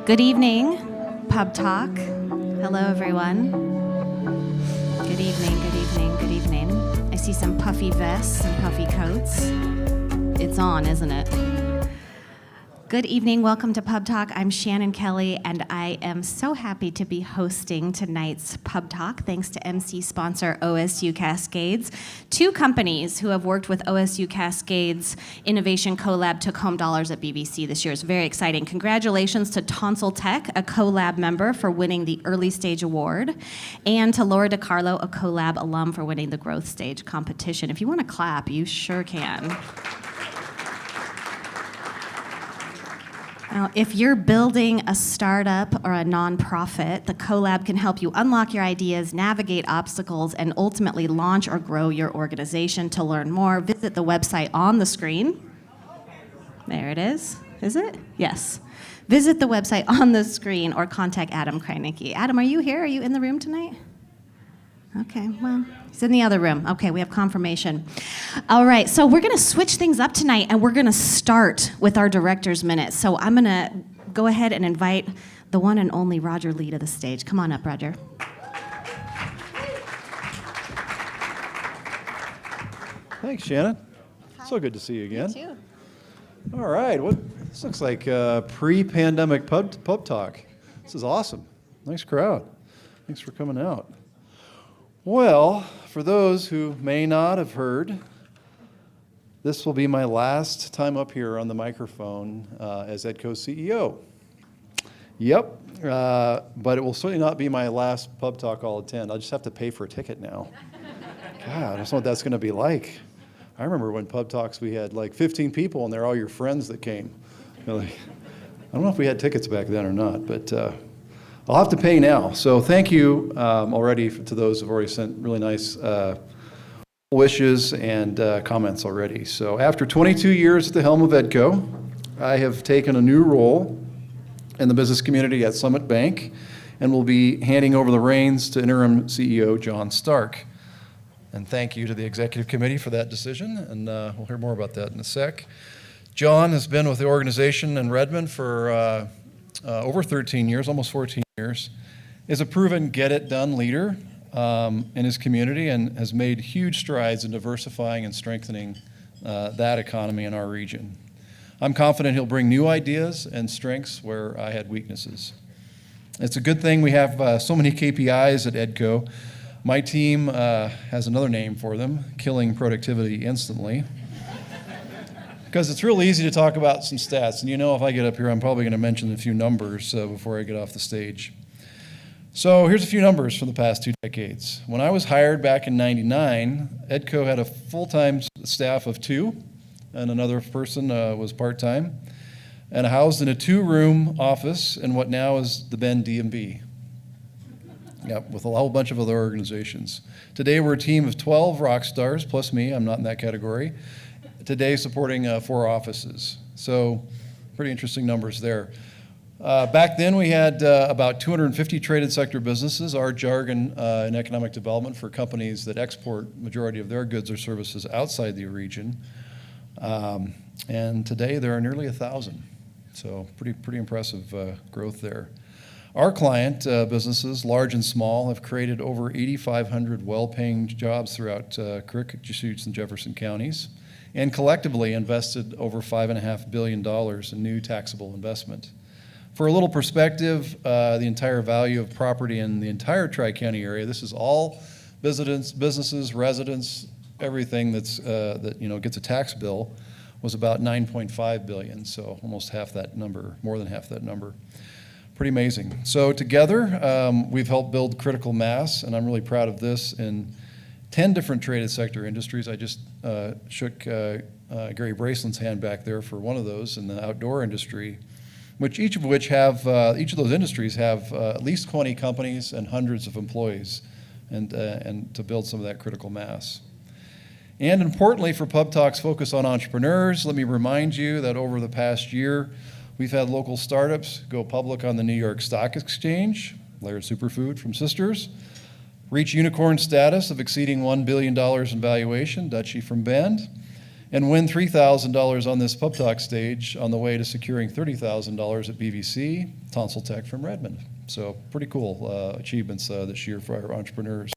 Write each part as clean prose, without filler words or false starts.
Good evening, PubTalk. Hello, everyone. Good evening, good evening, good evening. I see some puffy vests and puffy coats. It's on, isn't it? Good evening, welcome to PubTalk. I'm Shannon Kelly, and I am so happy to be hosting tonight's PubTalk, thanks to MC sponsor OSU Cascades. Two companies who have worked with OSU Cascades Innovation Collab took home dollars at BBC this year. It's very exciting. Congratulations to Tonsil Tech, a Collab member, for winning the Early Stage Award, and to Laura DiCarlo, a Collab alum, for winning the Growth Stage competition. If you want to clap, you sure can. Now, if you're building a startup or a nonprofit, the Collab can help you unlock your ideas, navigate obstacles, and ultimately launch or grow your organization. To learn more, visit the website on the screen. There it is. Is it? Yes. Visit the website on the screen or contact Adam Kreinicki. Adam, are you here? Are you in the room tonight? Okay, well, he's in the other room. Okay, we have confirmation. All right, so we're gonna switch things up tonight, and we're gonna start with our director's minute. So I'm gonna go ahead and invite the one and only Roger Lee to the stage. Come on up, Roger. Thanks, Shannon. Hi. So good to see you again. You too. All right, this looks like pre-pandemic pub talk. This is awesome. Nice crowd. Thanks for coming out. Well, for those who may not have heard, this will be my last time up here on the microphone as EDCO CEO. Yep, but it will certainly not be my last pub talk I'll attend. I'll just have to pay for a ticket now. God, I don't know what that's going to be like. I remember when pub talks we had like 15 people and they're all your friends that came. Like, I don't know if we had tickets back then or not, but I'll have to pay now. So thank you already to those who've already sent really nice wishes and comments already. So after 22 years at the helm of EDCO, I have taken a new role in the business community at Summit Bank and will be handing over the reins to interim CEO John Stark. And thank you to the executive committee for that decision, and we'll hear more about that in a sec. John has been with the organization in Redmond for over 13 years, almost 14 years, is a proven get-it-done leader in his community and has made huge strides in diversifying and strengthening that economy in our region. I'm confident he'll bring new ideas and strengths where I had weaknesses. It's a good thing we have so many KPIs at EDCO. My team has another name for them, Killing Productivity Instantly. Because it's real easy to talk about some stats, and you know if I get up here, I'm probably going to mention a few numbers before I get off the stage. So here's a few numbers from the past 2 decades. When I was hired back in '99, EDCO had a full-time staff of 2, and another person was part-time, and housed in a 2-room office in what now is the Bend DMV. Yep, with a whole bunch of other organizations. Today we're a team of 12 rock stars, plus me, I'm not in that category. Today supporting 4 offices. So pretty interesting numbers there. Back then we had about 250 traded sector businesses, our jargon in economic development for companies that export majority of their goods or services outside the region. And today there are nearly 1,000. So pretty impressive growth there. Our client businesses, large and small, have created over 8,500 well-paying jobs throughout Crook, Deschutes, and Jefferson counties, and collectively invested over $5.5 billion in new taxable investment. For a little perspective, the entire value of property in the entire Tri-County area, this is all businesses, residents, everything that gets a tax bill, was about $9.5 billion, so almost half that number, more than half that number. Pretty amazing. So together, we've helped build critical mass, and I'm really proud of this in 10 different traded sector industries. I just shook Gary Bracelin's hand back there for one of those in the outdoor industry, each of those industries have at least 20 companies and hundreds of employees, and to build some of that critical mass. And importantly, for PubTalk's focus on entrepreneurs, let me remind you that over the past year, we've had local startups go public on the New York Stock Exchange, Laird Superfood from Sisters, reach unicorn status of exceeding $1 billion in valuation, Dutchie from Bend, and win $3,000 on this PubTalk stage on the way to securing $30,000 at BVC, Tonsil Tech from Redmond. So pretty cool achievements this year for our entrepreneurs.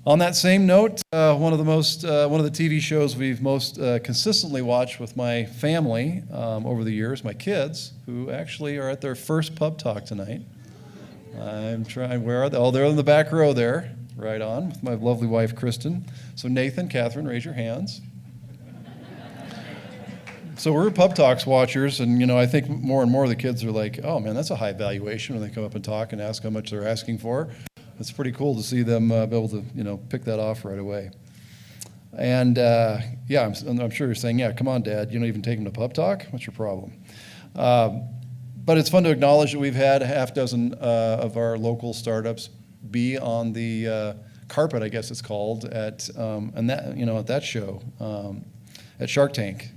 On that same note, one of the TV shows we've most consistently watched with my family over the years, my kids, who actually are at their first PubTalk tonight. Where are they? Oh, they're in the back row there, right on, with my lovely wife, Kristen. So Nathan, Catherine, raise your hands. So we're PubTalks watchers, and I think more and more of the kids are like, oh man, that's a high valuation when they come up and talk and ask how much they're asking for. It's pretty cool to see them be able to pick that off right away. And I'm sure you're saying, yeah, come on, Dad, even take them to PubTalk? What's your problem? But it's fun to acknowledge that we've had a half dozen of our local startups be on the carpet, I guess it's called, at that show. At Shark Tank,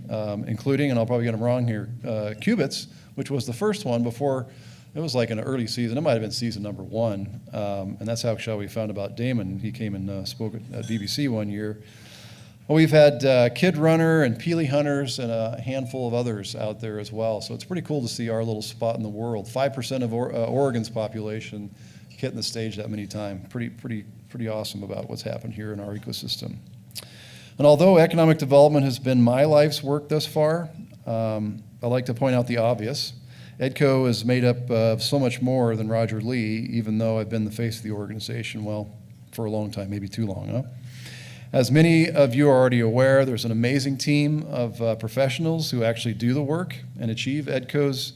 including, and I'll probably get them wrong here, Qubits, which was the first one before, it was like an early season, it might have been season number 1, and that's how we found about Damon. He came and spoke at BBC one year. Well, we've had Kid Runner and Peely Hunters and a handful of others out there as well, so it's pretty cool to see our little spot in the world. 5% of Oregon's population hitting the stage that many times. Pretty awesome about what's happened here in our ecosystem. And although economic development has been my life's work thus far, I like to point out the obvious. EDCO is made up of so much more than Roger Lee, even though I've been the face of the organization, well, for a long time, maybe too long, huh? As many of you are already aware, there's an amazing team of professionals who actually do the work and achieve EDCO's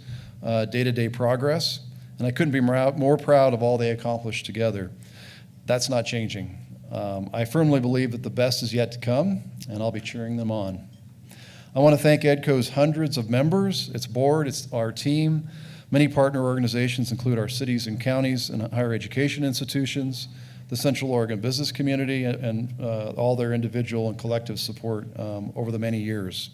day-to-day progress, and I couldn't be more proud of all they accomplished together. That's not changing. I firmly believe that the best is yet to come, and I'll be cheering them on. I want to thank EDCO's hundreds of members, its board, our team. Many partner organizations include our cities and counties and higher education institutions, the Central Oregon business community, and all their individual and collective support over the many years.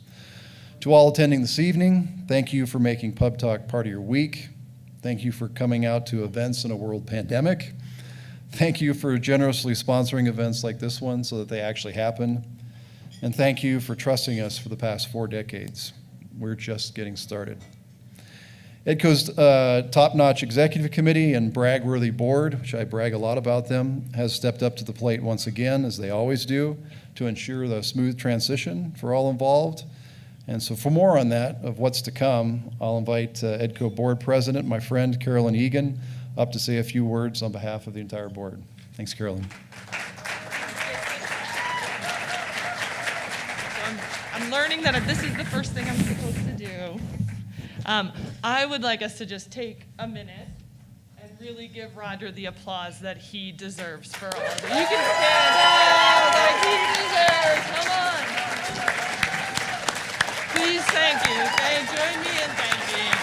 To all attending this evening, thank you for making PubTalk part of your week. Thank you for coming out to events in a world pandemic. Thank you for generously sponsoring events like this one so that they actually happen. And thank you for trusting us for the past 4 decades. We're just getting started. EDCO's top-notch executive committee and brag-worthy board, which I brag a lot about them, has stepped up to the plate once again, as they always do, to ensure the smooth transition for all involved. And so for more on that, of what's to come, I'll invite EDCO board president, my friend Carolyn Egan, up to say a few words on behalf of the entire board. Thanks, Carolyn. I'm learning that this is the first thing I'm supposed to do. I would like us to just take a minute and really give Roger the applause that he deserves for all of it. You can stand up like he deserves. Come on. Please, thank you. Join me in thanking.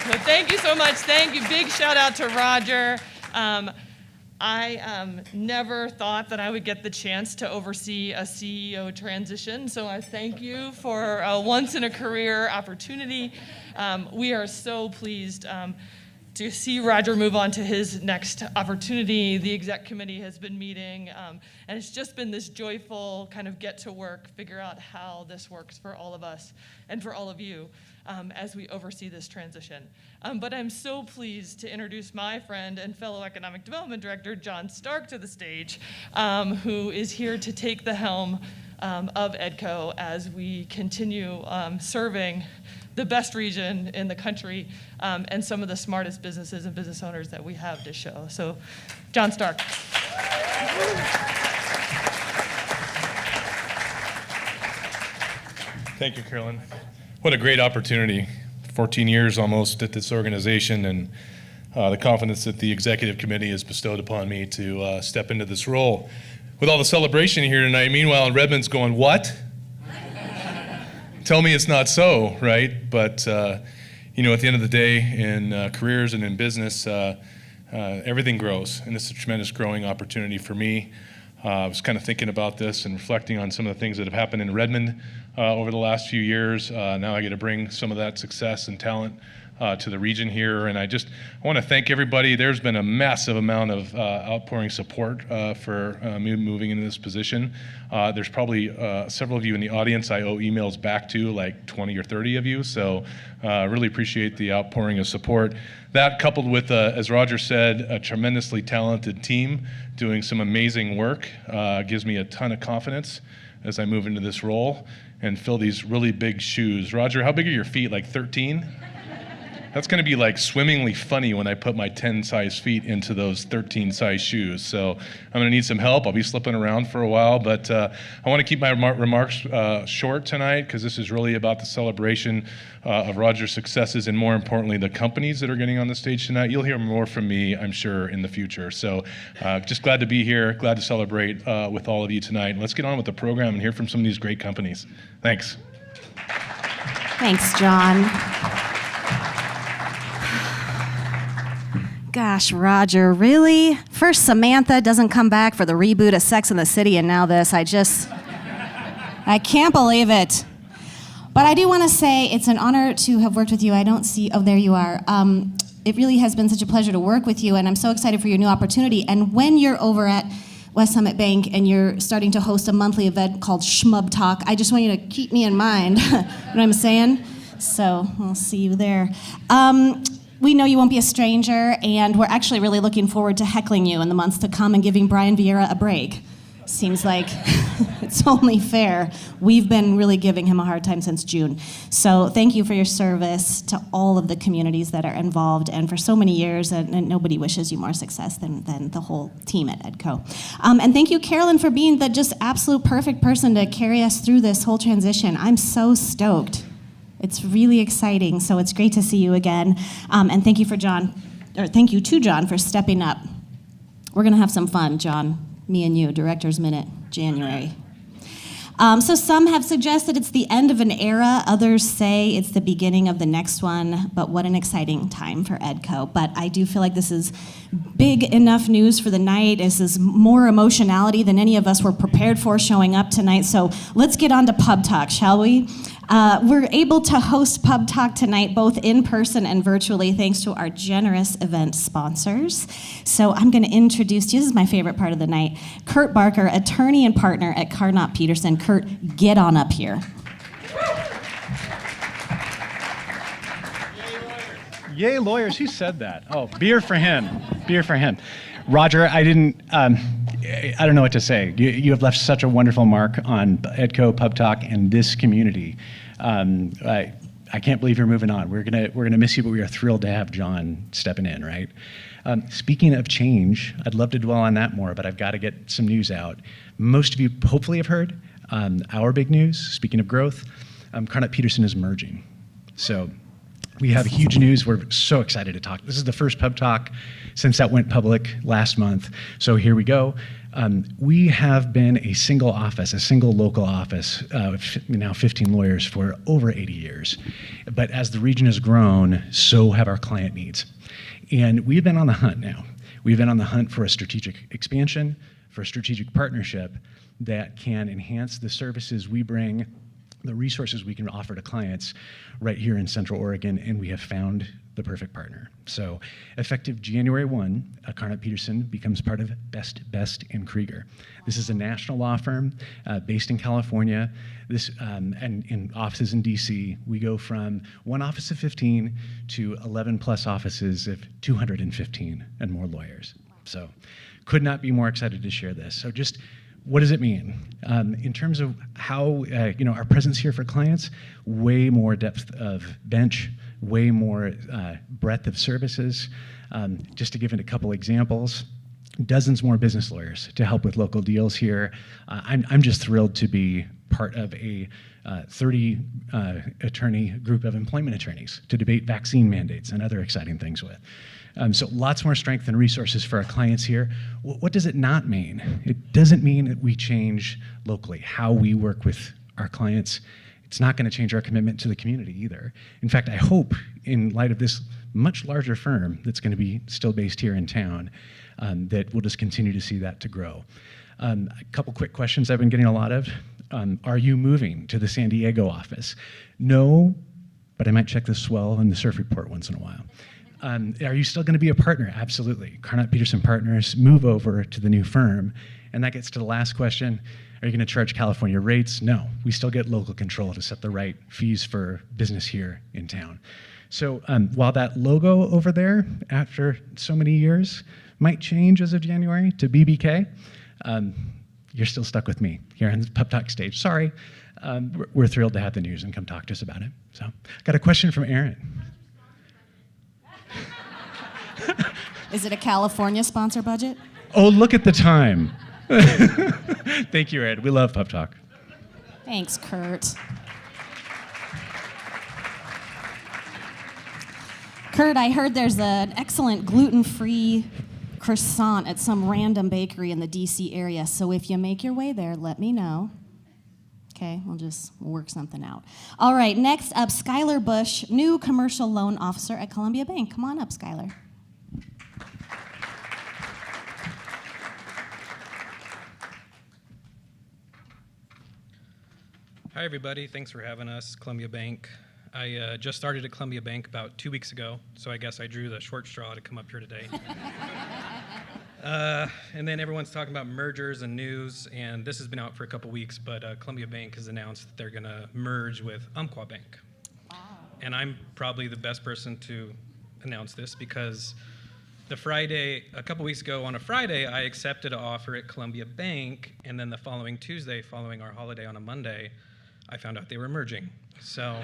So thank you so much. Thank you. Big shout out to Roger. I never thought that I would get the chance to oversee a CEO transition, so I thank you for a once-in-a-career opportunity. We are so pleased to see Roger move on to his next opportunity. The exec committee has been meeting, and it's just been this joyful kind of get to work, figure out how this works for all of us and for all of you as we oversee this transition. But I'm so pleased to introduce my friend and fellow Economic Development Director, John Stark, to the stage, who is here to take the helm of EDCO as we continue serving the best region in the country and some of the smartest businesses and business owners that we have to show. So, John Stark. Thank you, Carolyn. What a great opportunity. 14 years almost at this organization, and the confidence that the executive committee has bestowed upon me to step into this role. With all the celebration here tonight, meanwhile, Redmond's going, what? Tell me it's not so, right? But, at the end of the day, in careers and in business, everything grows, and this is a tremendous growing opportunity for me. I was kind of thinking about this and reflecting on some of the things that have happened in Redmond over the last few years. Now I get to bring some of that success and talent to the region here. And I want to thank everybody. There's been a massive amount of outpouring support for me moving into this position. There's probably several of you in the audience I owe emails back to, like 20 or 30 of you. So really appreciate the outpouring of support. That coupled with, as Roger said, a tremendously talented team doing some amazing work gives me a ton of confidence as I move into this role and fill these really big shoes. Roger, how big are your feet, like 13? That's going to be like swimmingly funny when I put my 10 size feet into those 13 size shoes. So I'm going to need some help. I'll be slipping around for a while, but I want to keep my remarks short tonight because this is really about the celebration of Roger's successes and, more importantly, the companies that are getting on the stage tonight. You'll hear more from me, I'm sure, in the future. So just glad to be here, glad to celebrate with all of you tonight. Let's get on with the program and hear from some of these great companies. Thanks. Thanks, John. Gosh, Roger, really? First Samantha doesn't come back for the reboot of Sex and the City, and now this. I can't believe it. But I do want to say it's an honor to have worked with you. I don't see, oh, there you are. It really has been such a pleasure to work with you, and I'm so excited for your new opportunity. And when you're over at West Summit Bank and you're starting to host a monthly event called PubTalk, I just want you to keep me in mind. You know what I'm saying? So I'll see you there. We know you won't be a stranger, and we're actually really looking forward to heckling you in the months to come and giving Brian Vieira a break. Seems like it's only fair. We've been really giving him a hard time since June. So thank you for your service to all of the communities that are involved, and for so many years, and nobody wishes you more success than the whole team at EDCO. And thank you, Carolyn, for being the just absolute perfect person to carry us through this whole transition. I'm so stoked. It's really exciting, so it's great to see you again. And thank you to John for stepping up. We're gonna have some fun, John, me and you, Director's Minute, January. So some have suggested it's the end of an era, others say it's the beginning of the next one, but what an exciting time for EDCO. But I do feel like this is big enough news for the night. This is more emotionality than any of us were prepared for showing up tonight, so let's get on to PubTalk, shall we? We're able to host PubTalk tonight, both in person and virtually, thanks to our generous event sponsors. So I'm going to introduce to you, this is my favorite part of the night, Kurt Barker, attorney and partner at Carnot Peterson. Kurt, get on up here. Yay, lawyers. Who said that? Oh, beer for him. Beer for him. Roger, I don't know what to say. You have left such a wonderful mark on EDCO, PubTalk, and this community. I can't believe you're moving on. We're gonna miss you, but we are thrilled to have John stepping in, right? Speaking of change, I'd love to dwell on that more, but I've got to get some news out. Most of you hopefully have heard our big news. Speaking of growth, Carnot Peterson is merging. So we have huge news. We're so excited to talk. This is the first PubTalk since that went public last month. So here we go. We have been a single office, a single local office, now 15 lawyers for over 80 years. But as the region has grown, so have our client needs. And we've been on the hunt now. We've been on the hunt for a strategic expansion, for a strategic partnership that can enhance the services we bring, the resources we can offer to clients right here in Central Oregon, and we have found the perfect partner. So effective January 1, Carnot Peterson becomes part of Best and Krieger. This is a national law firm based in California. And in offices in DC, we go from one office of 15 to 11 plus offices of 215 and more lawyers. So could not be more excited to share this. So just what does it mean? In terms of how, our presence here for clients, way more depth of bench, way more breadth of services. Just to give it a couple examples, dozens more business lawyers to help with local deals here. I'm just thrilled to be part of a 30 attorney group of employment attorneys to debate vaccine mandates and other exciting things with. So lots more strength and resources for our clients here. What does it not mean? It doesn't mean that we change locally how we work with our clients. It's not going to change our commitment to the community either. In fact, I hope, in light of this much larger firm that's going to be still based here in town, that we'll just continue to see that to grow. A couple quick questions I've been getting a lot of. Are you moving to the San Diego office? No, but I might check the swell and the surf report once in a while. Are you still going to be a partner? Absolutely. Carnot Peterson Partners move over to the new firm. And that gets to the last question. Are you going to charge California rates? No. We still get local control to set the right fees for business here in town. So while that logo over there, after so many years, might change as of January to BBK, you're still stuck with me here on the PubTalk stage. Sorry. We're thrilled to have the news and come talk to us about it. So got a question from Aaron. Is it a California sponsor budget? Oh, look at the time. Thank you, Ed. We love PubTalk. Thanks, Kurt. Kurt, I heard there's an excellent gluten-free croissant at some random bakery in the DC area. So if you make your way there, let me know. Okay, we'll work something out. All right, next up, Skylar Bush, new commercial loan officer at Columbia Bank. Come on up, Skylar. Hi, everybody. Thanks for having us, Columbia Bank. I just started at Columbia Bank about 2 weeks ago, so I guess I drew the short straw to come up here today. And then everyone's talking about mergers and news, and this has been out for a couple weeks, but Columbia Bank has announced that they're going to merge with Umpqua Bank. Wow. And I'm probably the best person to announce this because a couple weeks ago on a Friday, I accepted an offer at Columbia Bank, and then the following Tuesday, following our holiday on a Monday, I found out they were merging. So,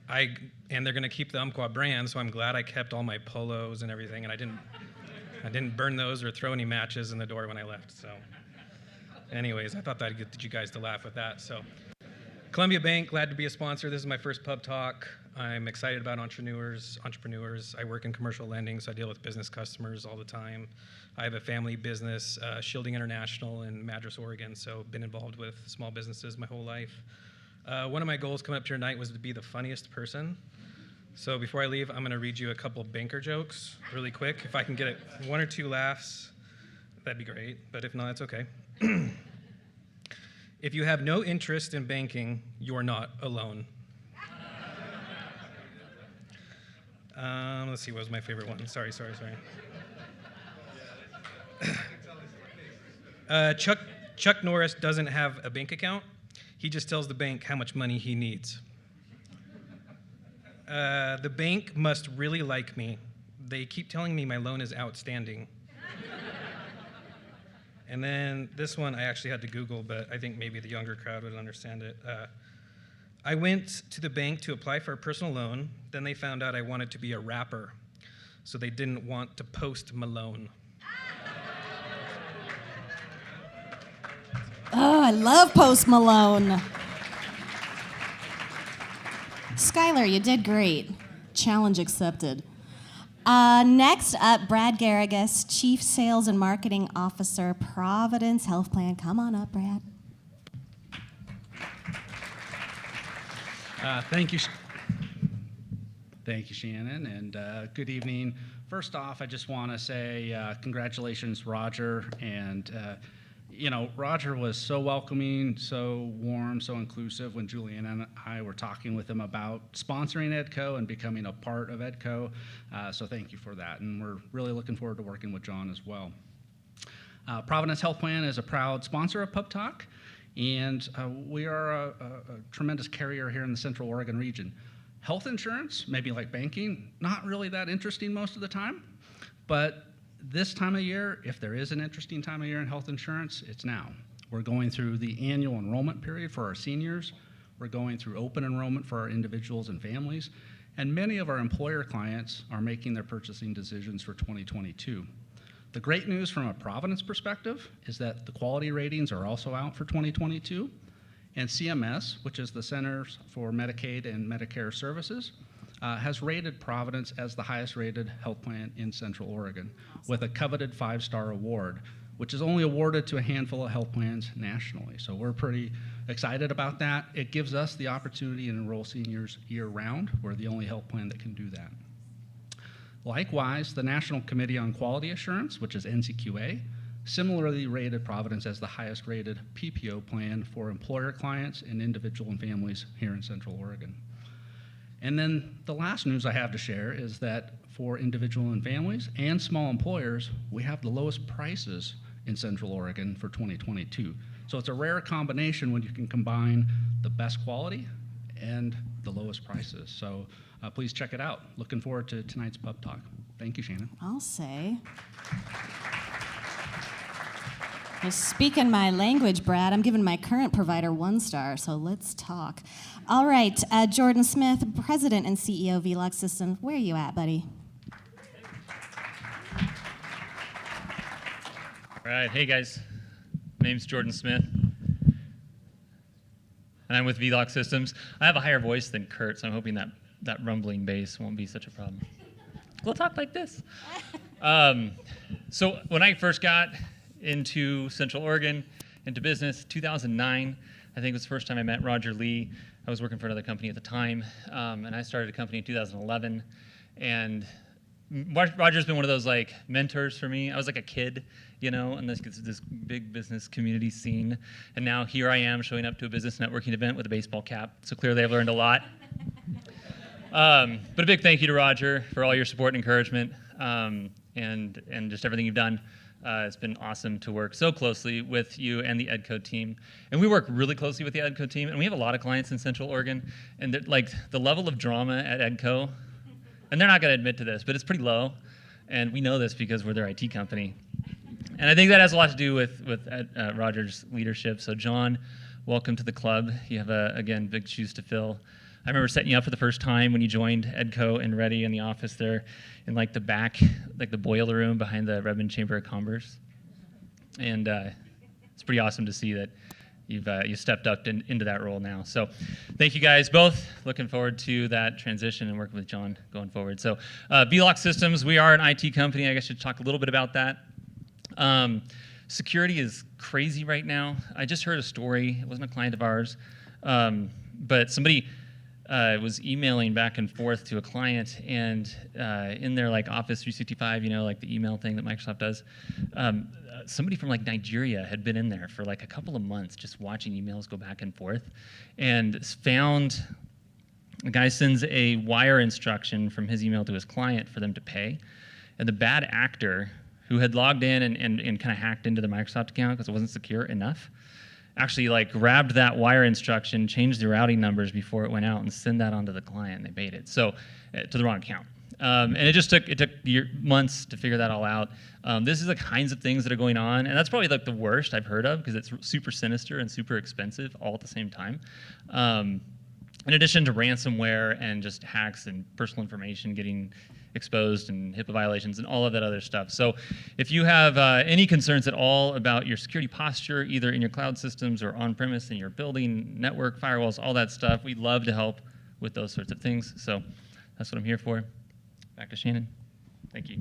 and they're going to keep the Umpqua brand, so I'm glad I kept all my polos and everything, and I didn't burn those or throw any matches in the door when I left. So, anyways, I thought that'd get you guys to laugh with that. So, Columbia Bank, glad to be a sponsor. This is my first pub talk. I'm excited about entrepreneurs. I work in commercial lending, so I deal with business customers all the time. I have a family business, Shielding International in Madras, Oregon, so been involved with small businesses my whole life. One of my goals coming up here tonight was to be the funniest person. So before I leave, I'm going to read you a couple banker jokes really quick. If I can get 1 or 2 laughs, that'd be great, but if not, that's okay. If you have no interest in banking, you're not alone. Let's see, what was my favorite one? Sorry. Chuck Norris doesn't have a bank account. He just tells the bank how much money he needs. The bank must really like me. They keep telling me my loan is outstanding. And then this one I actually had to Google, but I think maybe the younger crowd would understand it. I went to the bank to apply for a personal loan. Then they found out I wanted to be a rapper, so they didn't want to post Malone. Oh, I love Post Malone. Skylar, you did great. Challenge accepted. Next up, Brad Garrigus, Chief Sales and Marketing Officer, Providence Health Plan. Come on up, Brad. Thank you, Shannon, and good evening. First off, I just want to say congratulations, Roger. And, Roger was so welcoming, so warm, so inclusive when Julianne and I were talking with him about sponsoring EDCO and becoming a part of EDCO. So thank you for that. And we're really looking forward to working with John as well. Providence Health Plan is a proud sponsor of PubTalk. And we are a tremendous carrier here in the Central Oregon region. Health insurance, maybe like banking, not really that interesting most of the time. But this time of year, if there is an interesting time of year in health insurance, it's now. We're going through the annual enrollment period for our seniors. We're going through open enrollment for our individuals and families. And many of our employer clients are making their purchasing decisions for 2022. The great news from a Providence perspective is that the quality ratings are also out for 2022, and CMS, which is the Centers for Medicaid and Medicare Services, has rated Providence as the highest rated health plan in Central Oregon with a coveted 5-star award, which is only awarded to a handful of health plans nationally. So we're pretty excited about that. It gives us the opportunity to enroll seniors year-round. We're the only health plan that can do that. Likewise, the National Committee on Quality Assurance, which is NCQA, similarly rated Providence as the highest rated PPO plan for employer clients and individual and families here in Central Oregon. And then the last news I have to share is that for individual and families and small employers, we have the lowest prices in Central Oregon for 2022. So it's a rare combination when you can combine the best quality and the lowest prices. So please check it out. Looking forward to tonight's Pub Talk. Thank you, Shannon. I'll say. You're speaking my language, Brad. I'm giving my current provider 1 star, so let's talk. All right, Jordan Smith, President and CEO of Worx Systems. Where are you at, buddy? All right, hey guys. My name's Jordan Smith, and I'm with Worx Systems. I have a higher voice than Kurt, so I'm hoping that rumbling bass won't be such a problem. We'll talk like this. So when I first got into Central Oregon, into business, 2009, I think was the first time I met Roger Lee. I was working for another company at the time, and I started a company in 2011. And Roger's been one of those like mentors for me. I was like a kid, you know, in this big business community scene. And now here I am showing up to a business networking event with a baseball cap. So clearly I've learned a lot. But a big thank you to Roger for all your support and encouragement, and just everything you've done. It's been awesome to work so closely with you and the EdCo team. And we work really closely with the EdCo team, and we have a lot of clients in Central Oregon. And like the level of drama at EdCo, and they're not going to admit to this, but it's pretty low. And we know this because we're their IT company. And I think that has a lot to do with Roger's leadership. So John, welcome to the club. You have, again, big shoes to fill. I remember setting you up for the first time when you joined EdCo and Ready in the office there in like the back, like the boiler room behind the Redmond Chamber of Commerce. And it's pretty awesome to see that you've stepped up into that role now. So thank you guys both. Looking forward to that transition and working with John going forward. So Worx Systems, we are an IT company. I guess I should talk a little bit about that. Security is crazy right now. I just heard a story. It wasn't a client of ours, but somebody was emailing back and forth to a client, and in their like Office 365, you know, like the email thing that Microsoft does, somebody from like Nigeria had been in there for like a couple of months just watching emails go back and forth, and found the guy sends a wire instruction from his email to his client for them to pay, and the bad actor who had logged in and kind of hacked into the Microsoft account because it wasn't secure enough, actually like grabbed that wire instruction, changed the routing numbers before it went out, and sent that onto the client, and they paid it. So to the wrong account. And it took months to figure that all out. This is the kinds of things that are going on, and that's probably like the worst I've heard of because it's super sinister and super expensive all at the same time. In addition to ransomware and just hacks and personal information getting exposed and HIPAA violations and all of that other stuff. So if you have any concerns at all about your security posture, either in your cloud systems or on-premise in your building, network, firewalls, all that stuff, we'd love to help with those sorts of things. So that's what I'm here for. Back to Shannon. Thank you.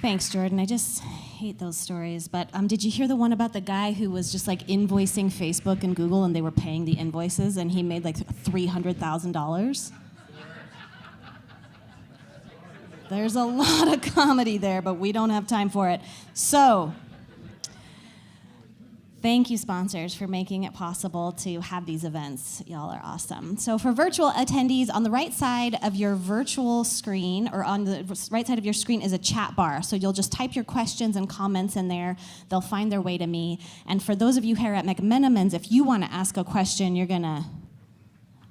Thanks, Jordan. I just hate those stories. But did you hear the one about the guy who was just like invoicing Facebook and Google, and they were paying the invoices, and he made like $300,000? There's a lot of comedy there, but we don't have time for it. So thank you, sponsors, for making it possible to have these events. Y'all are awesome. So for virtual attendees, on the right side of your virtual screen, or on the right side of your screen, is a chat bar. So you'll just type your questions and comments in there. They'll find their way to me. And for those of you here at McMenamins, if you want to ask a question, you're going to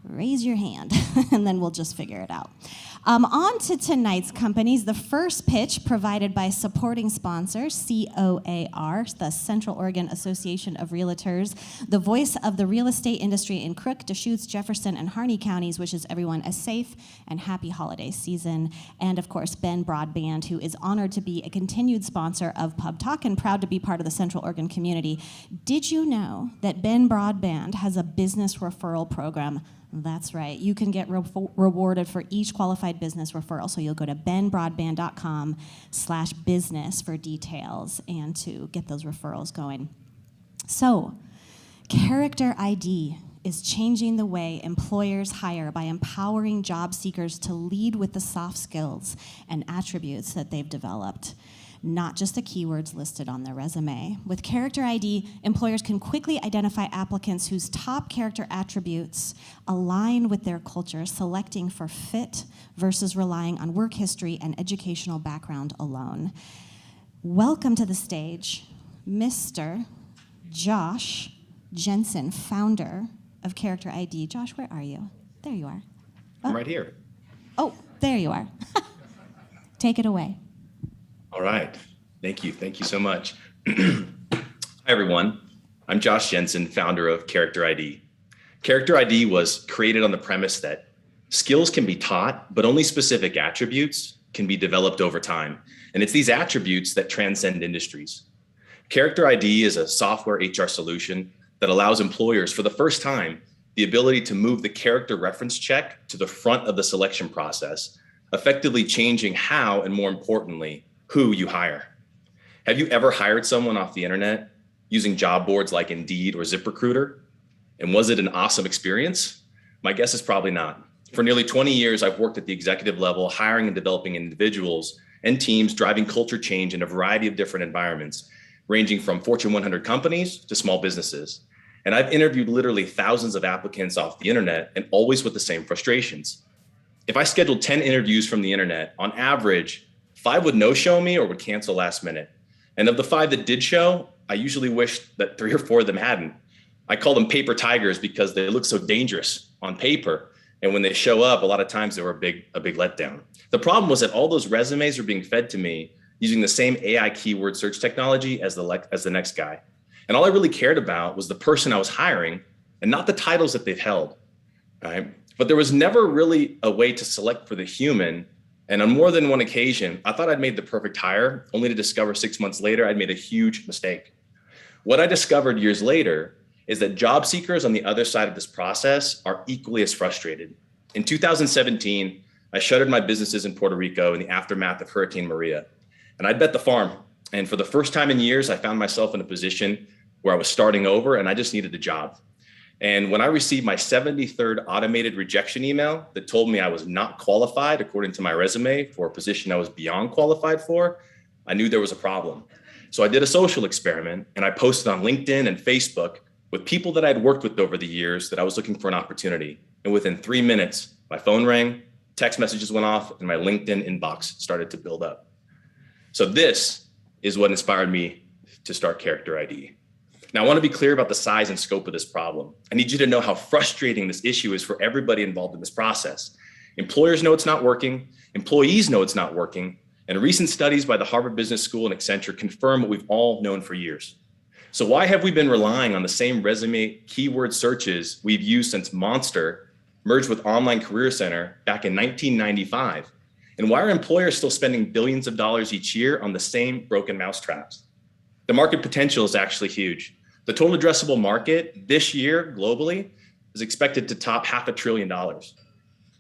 raise your hand, and then we'll just figure it out. On to tonight's companies. The first pitch provided by supporting sponsor, COAR, the Central Oregon Association of Realtors, the voice of the real estate industry in Crook, Deschutes, Jefferson, and Harney counties, wishes everyone a safe and happy holiday season. And of course, Ben Broadband, who is honored to be a continued sponsor of PubTalk and proud to be part of the Central Oregon community. Did you know that Ben Broadband has a business referral program? That's right. You can get rewarded for each qualified business referral. So you'll go to benbroadband.com/business for details and to get those referrals going. So, CharacterID is changing the way employers hire by empowering job seekers to lead with the soft skills and attributes that they've developed, not just the keywords listed on their resume. With Character ID, employers can quickly identify applicants whose top character attributes align with their culture, selecting for fit versus relying on work history and educational background alone. Welcome to the stage, Mr. Josh Jensen, founder of Character ID. Josh, where are you? There you are. I'm right here. Oh, there you are. Take it away. All right. Thank you. Thank you so much. Hi, everyone. I'm Josh Jensen, founder of Character ID. Character ID was created on the premise that skills can be taught, but only specific attributes can be developed over time. And it's these attributes that transcend industries. Character ID is a software HR solution that allows employers for the first time the ability to move the character reference check to the front of the selection process, effectively changing how, and more importantly, who you hire. Have you ever hired someone off the internet using job boards like Indeed or ZipRecruiter? And was it an awesome experience? My guess is probably not. For nearly 20 years, I've worked at the executive level, hiring and developing individuals and teams, driving culture change in a variety of different environments, ranging from Fortune 100 companies to small businesses. And I've interviewed literally thousands of applicants off the internet, and always with the same frustrations. If I scheduled 10 interviews from the internet, on average, 5 would no-show me or would cancel last minute. And of the 5 that did show, I usually wished that 3 or 4 of them hadn't. I call them paper tigers because they look so dangerous on paper. And when they show up, a lot of times they were a big letdown. The problem was that all those resumes were being fed to me using the same AI keyword search technology as the next guy. And all I really cared about was the person I was hiring and not the titles that they've held, right? But there was never really a way to select for the human. And on more than one occasion, I thought I'd made the perfect hire, only to discover 6 months later, I'd made a huge mistake. What I discovered years later is that job seekers on the other side of this process are equally as frustrated. In 2017, I shuttered my businesses in Puerto Rico in the aftermath of Hurricane Maria. And I'd bet the farm. And for the first time in years, I found myself in a position where I was starting over and I just needed a job. And when I received my 73rd automated rejection email that told me I was not qualified according to my resume for a position I was beyond qualified for, I knew there was a problem. So I did a social experiment and I posted on LinkedIn and Facebook with people that I'd worked with over the years that I was looking for an opportunity. And within 3 minutes, my phone rang, text messages went off, and my LinkedIn inbox started to build up. So this is what inspired me to start Character ID. Now, I want to be clear about the size and scope of this problem. I need you to know how frustrating this issue is for everybody involved in this process. Employers know it's not working, employees know it's not working, and recent studies by the Harvard Business School and Accenture confirm what we've all known for years. So why have we been relying on the same resume keyword searches we've used since Monster merged with Online Career Center back in 1995? And why are employers still spending billions of dollars each year on the same broken mousetraps? The market potential is actually huge. The total addressable market this year globally is expected to top $500 billion.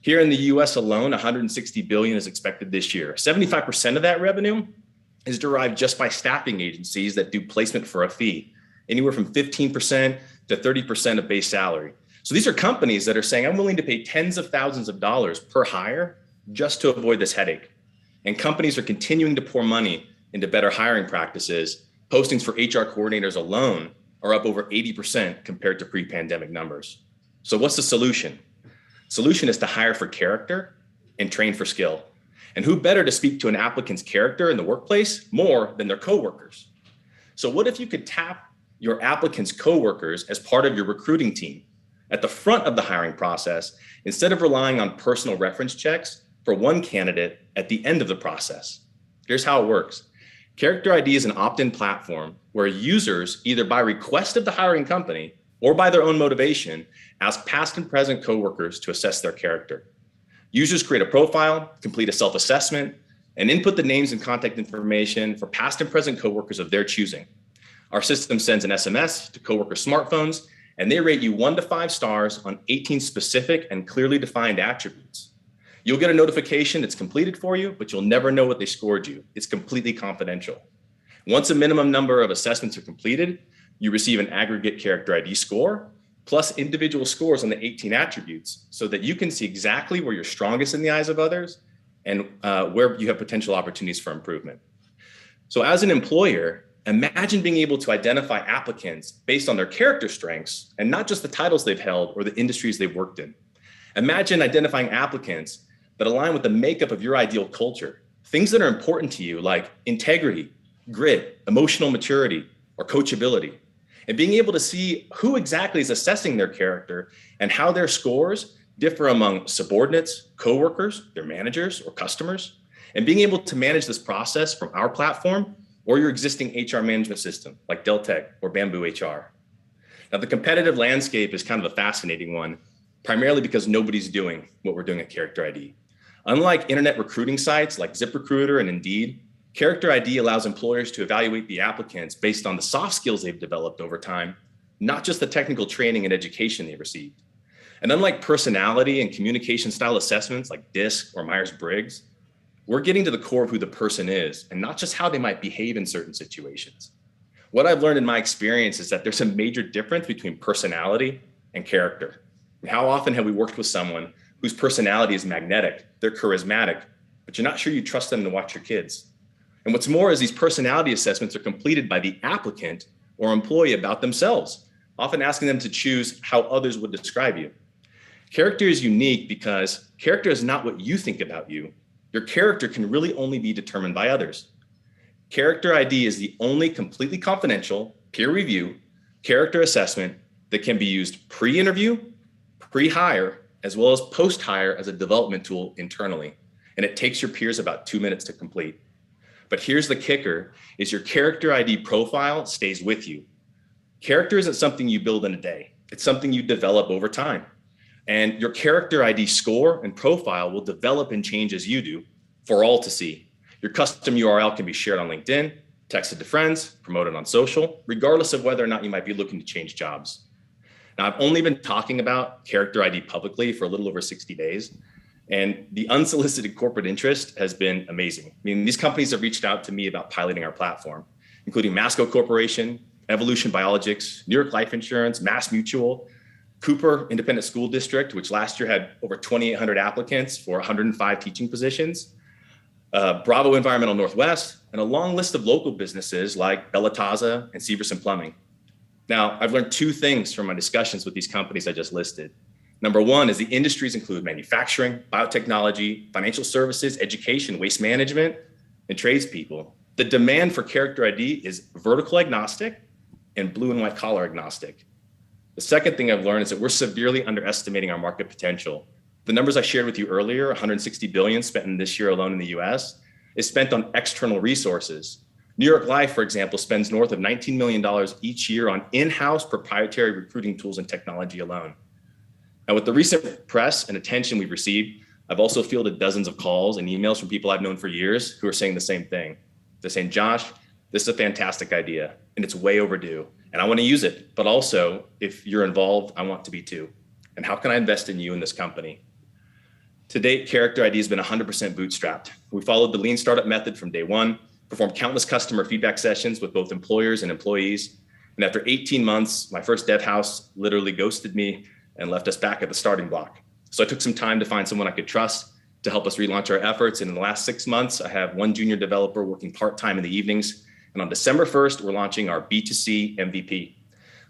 Here in the US alone, $160 billion is expected this year. 75% of that revenue is derived just by staffing agencies that do placement for a fee, anywhere from 15% to 30% of base salary. So these are companies that are saying, I'm willing to pay tens of thousands of dollars per hire just to avoid this headache. And companies are continuing to pour money into better hiring practices. Postings for HR coordinators alone are up over 80% compared to pre-pandemic numbers. So what's the solution? Solution is to hire for character and train for skill. And who better to speak to an applicant's character in the workplace more than their coworkers? So what if you could tap your applicants' coworkers as part of your recruiting team at the front of the hiring process, instead of relying on personal reference checks for one candidate at the end of the process? Here's how it works. Character ID is an opt-in platform where users, either by request of the hiring company or by their own motivation, ask past and present coworkers to assess their character. Users create a profile, complete a self-assessment, and input the names and contact information for past and present coworkers of their choosing. Our system sends an SMS to coworker smartphones, and they rate you 1 to 5 stars on 18 specific and clearly defined attributes. You'll get a notification it's completed for you, but you'll never know what they scored you. It's completely confidential. Once a minimum number of assessments are completed, you receive an aggregate Character ID score, plus individual scores on the 18 attributes so that you can see exactly where you're strongest in the eyes of others and where you have potential opportunities for improvement. So as an employer, imagine being able to identify applicants based on their character strengths and not just the titles they've held or the industries they've worked in. Imagine identifying applicants that align with the makeup of your ideal culture, things that are important to you like integrity, grit, emotional maturity, or coachability, and being able to see who exactly is assessing their character and how their scores differ among subordinates, coworkers, their managers, or customers, and being able to manage this process from our platform or your existing HR management system like Deltek or Bamboo HR. Now, the competitive landscape is kind of a fascinating one, primarily because nobody's doing what we're doing at CharacterID. Unlike internet recruiting sites like ZipRecruiter and Indeed, CharacterID allows employers to evaluate the applicants based on the soft skills they've developed over time, not just the technical training and education they've received. And unlike personality and communication style assessments like DISC or Myers-Briggs, we're getting to the core of who the person is and not just how they might behave in certain situations. What I've learned in my experience is that there's a major difference between personality and character. How often have we worked with someone whose personality is magnetic, they're charismatic, but you're not sure you trust them to watch your kids? And what's more is these personality assessments are completed by the applicant or employee about themselves, often asking them to choose how others would describe you. Character is unique because character is not what you think about you. Your character can really only be determined by others. CharacterID is the only completely confidential, peer review character assessment that can be used pre-interview, pre-hire, as well as post-hire as a development tool internally. And it takes your peers about 2 minutes to complete. But here's the kicker, is your CharacterID profile stays with you. Character isn't something you build in a day. It's something you develop over time. And your CharacterID score and profile will develop and change as you do for all to see. Your custom URL can be shared on LinkedIn, texted to friends, promoted on social, regardless of whether or not you might be looking to change jobs. Now, I've only been talking about CharacterID publicly for a little over 60 days, and the unsolicited corporate interest has been amazing. I mean, these companies have reached out to me about piloting our platform, including Masco Corporation, Evolution Biologics, New York Life Insurance, Mass Mutual, Cooper Independent School District, which last year had over 2,800 applicants for 105 teaching positions, Bravo Environmental Northwest, and a long list of local businesses like Bellataza and Severson Plumbing. Now, I've learned two things from my discussions with these companies I just listed. Number one is the industries include manufacturing, biotechnology, financial services, education, waste management, and tradespeople. The demand for CharacterID is vertical agnostic and blue and white collar agnostic. The second thing I've learned is that we're severely underestimating our market potential. The numbers I shared with you earlier, 160 billion spent in this year alone in the US, is spent on external resources. New York Life, for example, spends north of $19 million each year on in-house proprietary recruiting tools and technology alone. Now, with the recent press and attention we've received, I've also fielded dozens of calls and emails from people I've known for years who are saying the same thing. They're saying, Josh, this is a fantastic idea and it's way overdue. And I want to use it, but also if you're involved, I want to be too. And how can I invest in you in this company? To date, CharacterID has been 100% bootstrapped. We followed the lean startup method from day one, performed countless customer feedback sessions with both employers and employees. And after 18 months, my first dev house literally ghosted me and left us back at the starting block. So I took some time to find someone I could trust to help us relaunch our efforts. And in the last 6 months, I have one junior developer working part-time in the evenings. And on December 1st, we're launching our B2C MVP.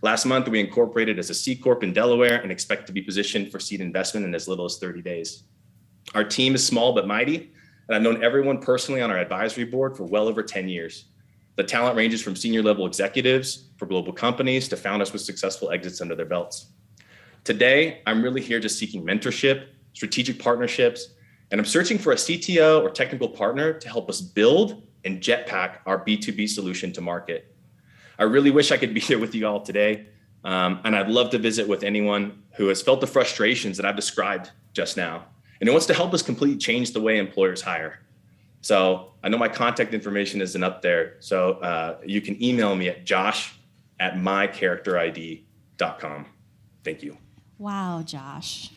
Last month, we incorporated as a C Corp in Delaware and expect to be positioned for seed investment in as little as 30 days. Our team is small but mighty, and I've known everyone personally on our advisory board for well over 10 years. The talent ranges from senior level executives for global companies to founders with successful exits under their belts. Today, I'm really here just seeking mentorship, strategic partnerships, and I'm searching for a CTO or technical partner to help us build and jetpack our B2B solution to market. I really wish I could be here with you all today, and I'd love to visit with anyone who has felt the frustrations that I've described just now, and who wants to help us completely change the way employers hire. So I know my contact information isn't up there, so you can email me at josh@mycharacterid.com. Thank you. Wow, Josh.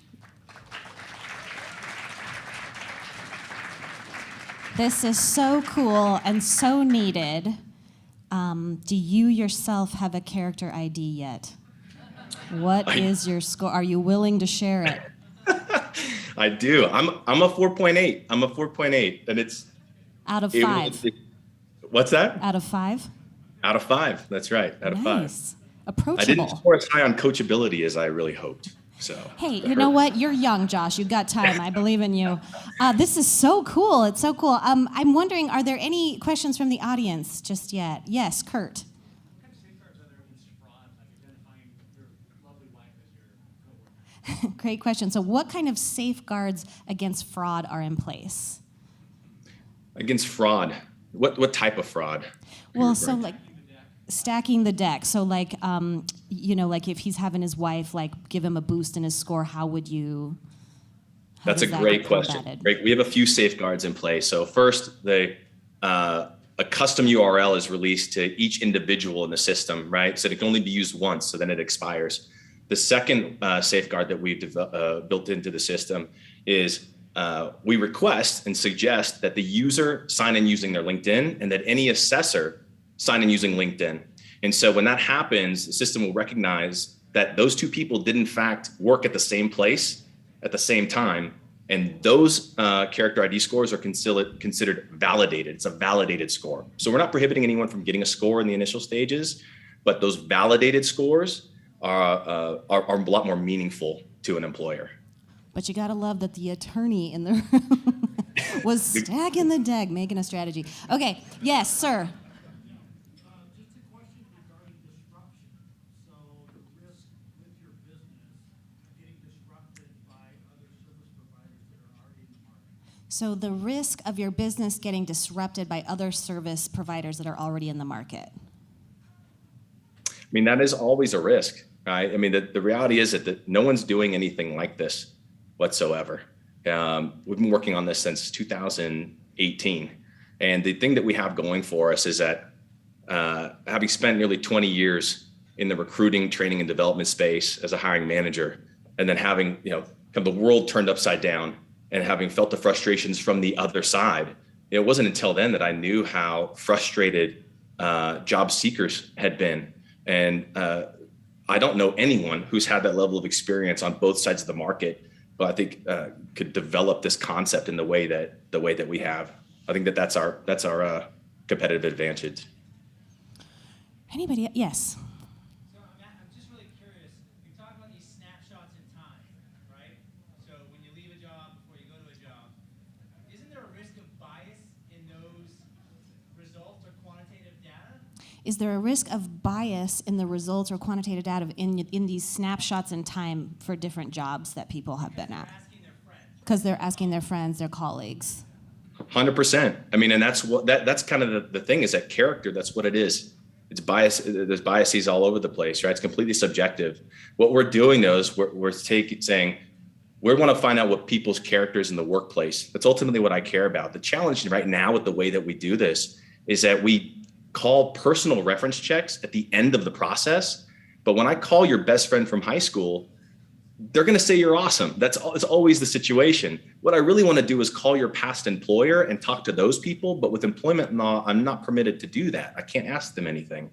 This is so cool and so needed. Do you yourself have a CharacterID yet? What is your score? Are you willing to share it? I do. I'm a 4.8. I'm a 4.8, and it's Out of 5. What's that? Out of 5? Out of 5. That's right. Out of 5. Nice. I Approachable. didn't score as high on coachability as I really hoped. So. Hey, you know what? You're young, Josh. You've got time. I believe in you. This is so cool. It's so cool. I'm wondering, are there any questions from the audience just yet? Yes, Kurt. Great question. So what kind of safeguards against fraud are in place? Against fraud? What type of fraud? Well, so like stacking the deck. So like, like if he's having his wife like give him a boost in his score, how would you? That's a great question. Great. We have a few safeguards in place. So first, a custom URL is released to each individual in the system, right? So it can only be used once, so then it expires. The second safeguard that we've built into the system is we request and suggest that the user sign in using their LinkedIn and that any assessor sign in using LinkedIn. And so when that happens, the system will recognize that those two people did in fact work at the same place at the same time. And those character ID scores are considered validated. It's a validated score. So we're not prohibiting anyone from getting a score in the initial stages, but those validated scores are a lot more meaningful to an employer. But you gotta love that the attorney in the room was stacking the deck, making a strategy. Okay, yes, sir. Just a question regarding disruption. So the risk with your business getting disrupted by other service providers that are already in the market. So the risk of your business getting disrupted by other service providers that are already in the market. I mean, that is always a risk, right? I mean, the reality is that no one's doing anything like this whatsoever. We've been working on this since 2018. And the thing that we have going for us is that having spent nearly 20 years in the recruiting, training, and development space as a hiring manager, and then having kind of the world turned upside down and having felt the frustrations from the other side, it wasn't until then that I knew how frustrated job seekers had been. And I don't know anyone who's had that level of experience on both sides of the market, but I think could develop this concept in the way that we have. I think that's our competitive advantage. Anybody? Yes. So I'm just really curious. You talk about these snapshots in time, right? So when you leave a job before you go to a job, isn't there a risk of bias in those results or quantitative data? Is there a risk of bias in the results or quantitative data in these snapshots in time for different jobs that people have been at? Because they're asking their friends, their colleagues. 100%. I mean, and that's kind of the thing is that character, that's what it is. It's bias. There's biases all over the place, right? It's completely subjective. What we're doing though is we're saying, we want to find out what people's characters in the workplace. That's ultimately what I care about. The challenge right now with the way that we do this is that we call personal reference checks at the end of the process. But when I call your best friend from high school, they're going to say you're awesome. It's always the situation. What I really want to do is call your past employer and talk to those people. But with employment law, I'm not permitted to do that. I can't ask them anything.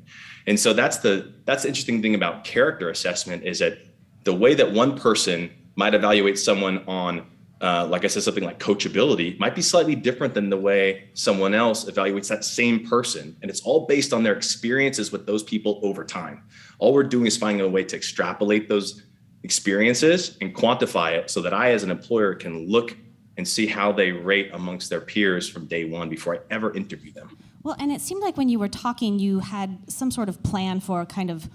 And so that's the interesting thing about character assessment is that the way that one person might evaluate someone on, like I said, something like coachability might be slightly different than the way someone else evaluates that same person. And it's all based on their experiences with those people over time. All we're doing is finding a way to extrapolate those experiences and quantify it so that I, as an employer, can look and see how they rate amongst their peers from day one before I ever interview them. Well, and it seemed like when you were talking, you had some sort of plan for kind of,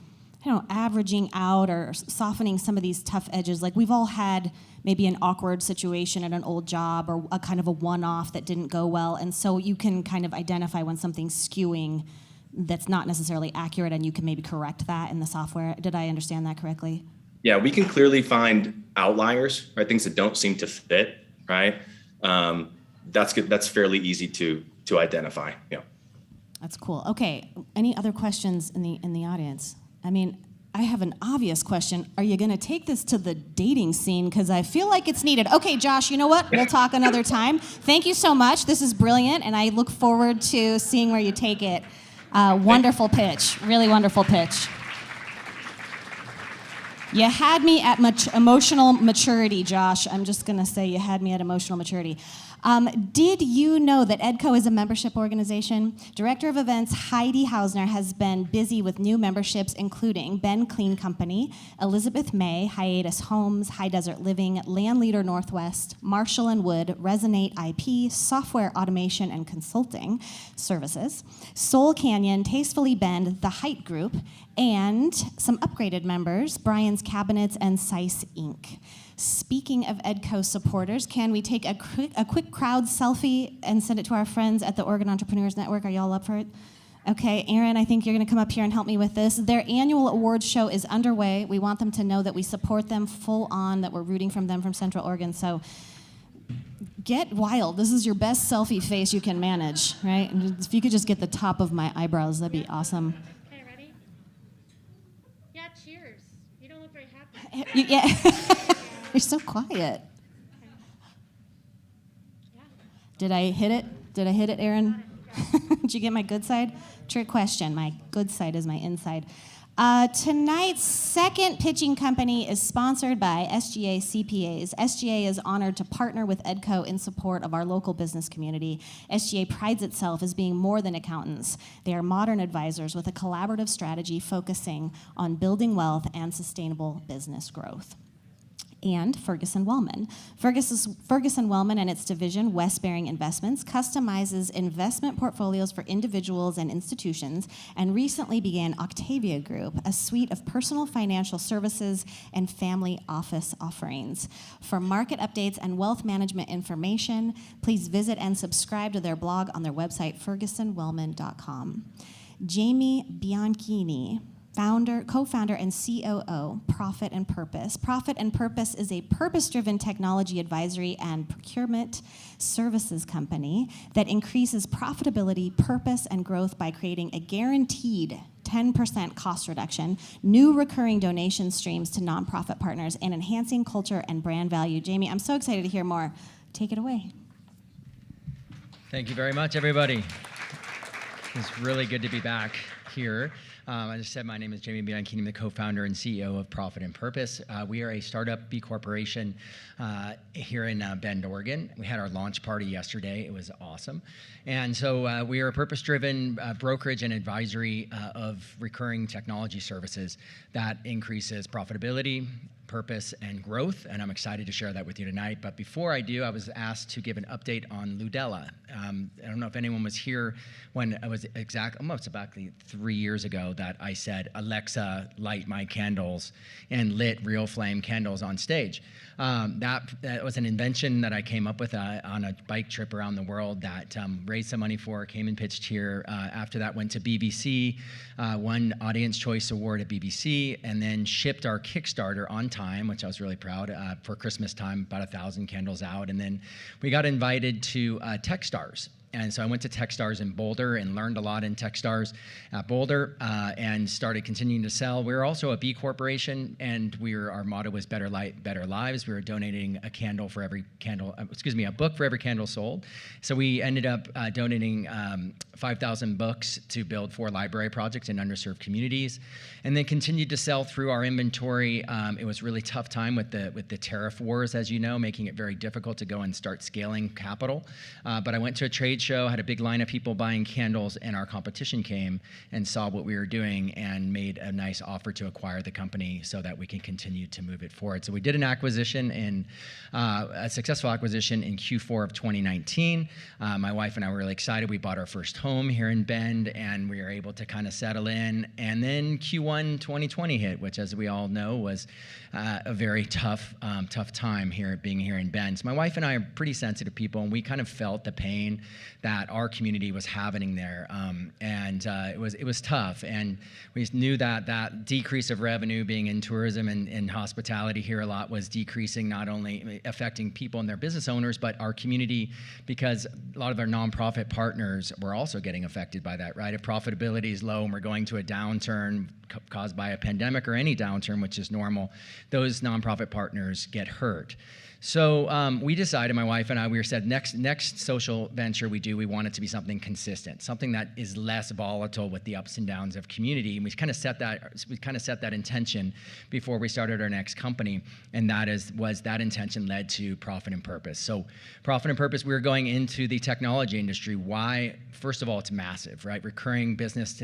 averaging out or softening some of these tough edges. Like we've all had maybe an awkward situation at an old job or a kind of a one-off that didn't go well. And so you can kind of identify when something's skewing that's not necessarily accurate and you can maybe correct that in the software. Did I understand that correctly? Yeah, we can clearly find outliers, right? Things that don't seem to fit, right? That's good. That's fairly easy to identify. Yeah. That's cool. Okay. Any other questions in the audience? I mean, I have an obvious question. Are you going to take this to the dating scene? Because I feel like it's needed. Okay, Josh, you know what? We'll talk another time. Thank you so much. This is brilliant, and I look forward to seeing where you take it. Wonderful pitch. Really wonderful pitch. You had me at emotional maturity, Josh. I'm just going to say you had me at emotional maturity. Did you know that EDCO is a membership organization? Director of Events Heidi Hausner has been busy with new memberships, including Ben Clean Company, Elizabeth May, Hiatus Homes, High Desert Living, Landleader Northwest, Marshall & Wood, Resonate IP, Software Automation and Consulting Services, Soul Canyon, Tastefully Bend, The Height Group, and some upgraded members, Brian's Cabinets and Sice Inc. Speaking of EDCO supporters, can we take a quick crowd selfie and send it to our friends at the Oregon Entrepreneurs Network? Are y'all up for it? Okay, Aaron, I think you're going to come up here and help me with this. Their annual awards show is underway. We want them to know that we support them full on, that we're rooting from them from Central Oregon. So get wild. This is your best selfie face you can manage, right? And if you could just get the top of my eyebrows, that'd be awesome. Okay, ready? Yeah, cheers. You don't look very happy. Yeah. You're so quiet. Yeah. Did I hit it? Did I hit it, Aaron? Did you get my good side? Trick question. My good side is my inside. Tonight's second pitching company is sponsored by SGA CPAs. SGA is honored to partner with EDCO in support of our local business community. SGA prides itself as being more than accountants. They are modern advisors with a collaborative strategy focusing on building wealth and sustainable business growth. And Ferguson Wellman. Ferguson Wellman and its division, West Bearing Investments, customizes investment portfolios for individuals and institutions, and recently began Octavia Group, a suite of personal financial services and family office offerings. For market updates and wealth management information, please visit and subscribe to their blog on their website, fergusonwellman.com. Jamie Bianchini, co-founder and COO, Profit and Purpose. Profit and Purpose is a purpose-driven technology advisory and procurement services company that increases profitability, purpose, and growth by creating a guaranteed 10% cost reduction, new recurring donation streams to nonprofit partners, and enhancing culture and brand value. Jamie, I'm so excited to hear more. Take it away. Thank you very much, everybody. It's really good to be back here. As I said, my name is Jamie Bianchini. I'm the co-founder and CEO of Profit and Purpose. We are a startup B corporation here in Bend, Oregon. We had our launch party yesterday. It was awesome. And so we are a purpose-driven brokerage and advisory of recurring technology services that increases profitability, purpose, and growth, and I'm excited to share that with you tonight. But before I do, I was asked to give an update on Ludella. I don't know if anyone was here when it was almost exactly 3 years ago that I said, Alexa, light my candles, and lit real flame candles on stage. That was an invention that I came up with on a bike trip around the world that raised some money for, came and pitched here. After that, went to BBC, won Audience Choice Award at BBC, and then shipped our Kickstarter on time, which I was really proud, for Christmas time, about 1,000 candles out. And then we got invited to Techstars. And so I went to Techstars in Boulder and learned a lot in Techstars at Boulder and started continuing to sell. We're also a B corporation, and our motto was Better Light, Better Lives. We were donating a book for every candle sold. So we ended up donating 5,000 books to build 4 library projects in underserved communities, and then continued to sell through our inventory. It was a really tough time with the tariff wars, as you know, making it very difficult to go and start scaling capital. But I went to a trade show, had a big line of people buying candles, and our competition came and saw what we were doing and made a nice offer to acquire the company so that we can continue to move it forward. So we did an acquisition a successful acquisition in Q4 of 2019. My wife and I were really excited. We bought our first home here in Bend, and we were able to kind of settle in. And then Q1 2020 hit, which, as we all know, was a very tough time being here in Bend. So my wife and I are pretty sensitive people, and we kind of felt the pain that our community was having there, it was tough. And we knew that decrease of revenue, being in tourism and hospitality here a lot, was decreasing, not only affecting people and their business owners, but our community, because a lot of our nonprofit partners were also getting affected by that, right? If profitability is low and we're going to a downturn caused by a pandemic or any downturn, which is normal, those nonprofit partners get hurt. So we decided, my wife and I, we said next social venture we do, we want it to be something consistent, something that is less volatile with the ups and downs of community. And we kind of set that intention before we started our next company, and that intention led to Profit and Purpose. So Profit and Purpose, we were going into the technology industry. Why? First of all, it's massive, right? Recurring business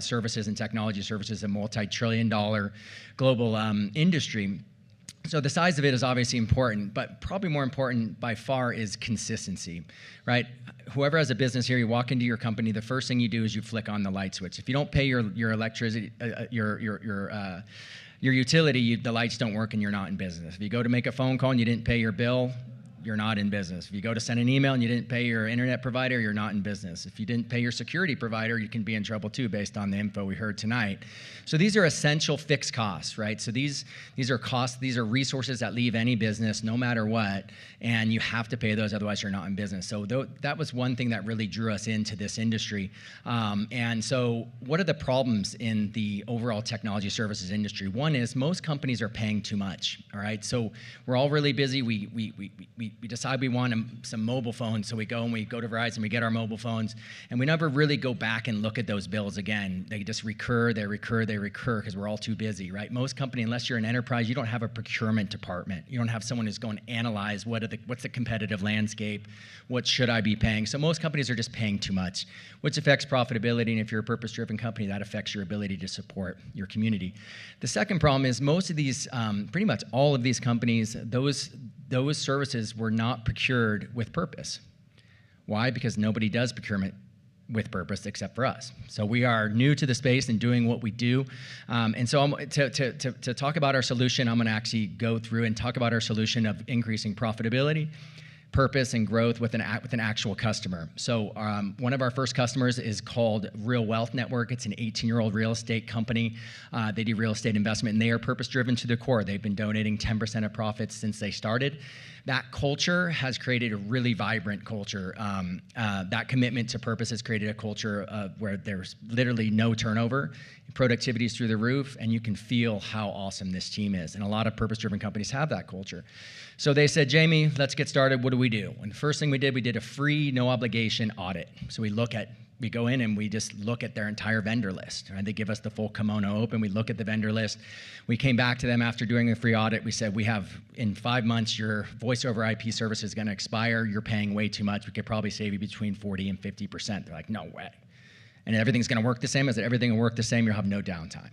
services and technology services, a multi-trillion-dollar global industry. So the size of it is obviously important, but probably more important by far is consistency, right? Whoever has a business here, you walk into your company, the first thing you do is you flick on the light switch. If you don't pay your electricity, your utility, the lights don't work and you're not in business. If you go to make a phone call and you didn't pay your bill, you're not in business. If you go to send an email and you didn't pay your internet provider, you're not in business. If you didn't pay your security provider, you can be in trouble too, based on the info we heard tonight. So these are essential fixed costs, right? So these are costs, these are resources that leave any business no matter what, and you have to pay those, otherwise you're not in business. So that was one thing that really drew us into this industry. And so what are the problems in the overall technology services industry? One is most companies are paying too much, all right? So we're all really busy. We decide we want some mobile phones, so we go to Verizon, we get our mobile phones, and we never really go back and look at those bills again. They just recur, because we're all too busy, right? Most company, unless you're an enterprise, you don't have a procurement department. You don't have someone who's going to analyze what's the competitive landscape, what should I be paying. So most companies are just paying too much, which affects profitability, and if you're a purpose-driven company, that affects your ability to support your community. The second problem is most of these, pretty much all of these companies, those services were not procured with purpose. Why? Because nobody does procurement with purpose except for us. So we are new to the space and doing what we do. And so to talk about our solution, I'm going to actually go through and talk about our solution of increasing profitability, purpose, and growth with an actual customer. So one of our first customers is called Real Wealth Network. It's an 18-year-old real estate company. They do real estate investment, and they are purpose-driven to the core. They've been donating 10% of profits since they started. That culture has created a really vibrant culture. That commitment to purpose has created a culture where there's literally no turnover. Productivity is through the roof, and you can feel how awesome this team is. And a lot of purpose-driven companies have that culture. So they said, Jamie, let's get started. What do we do? And the first thing we did a free, no obligation audit. So we go in and we just look at their entire vendor list. Right? They give us the full kimono open. We look at the vendor list. We came back to them after doing a free audit. We said, we have, in 5 months, your voice over IP service is going to expire. You're paying way too much. We could probably save you between 40 and 50%. They're like, no way. And everything's going to work the same. I said, everything will work the same. You'll have no downtime.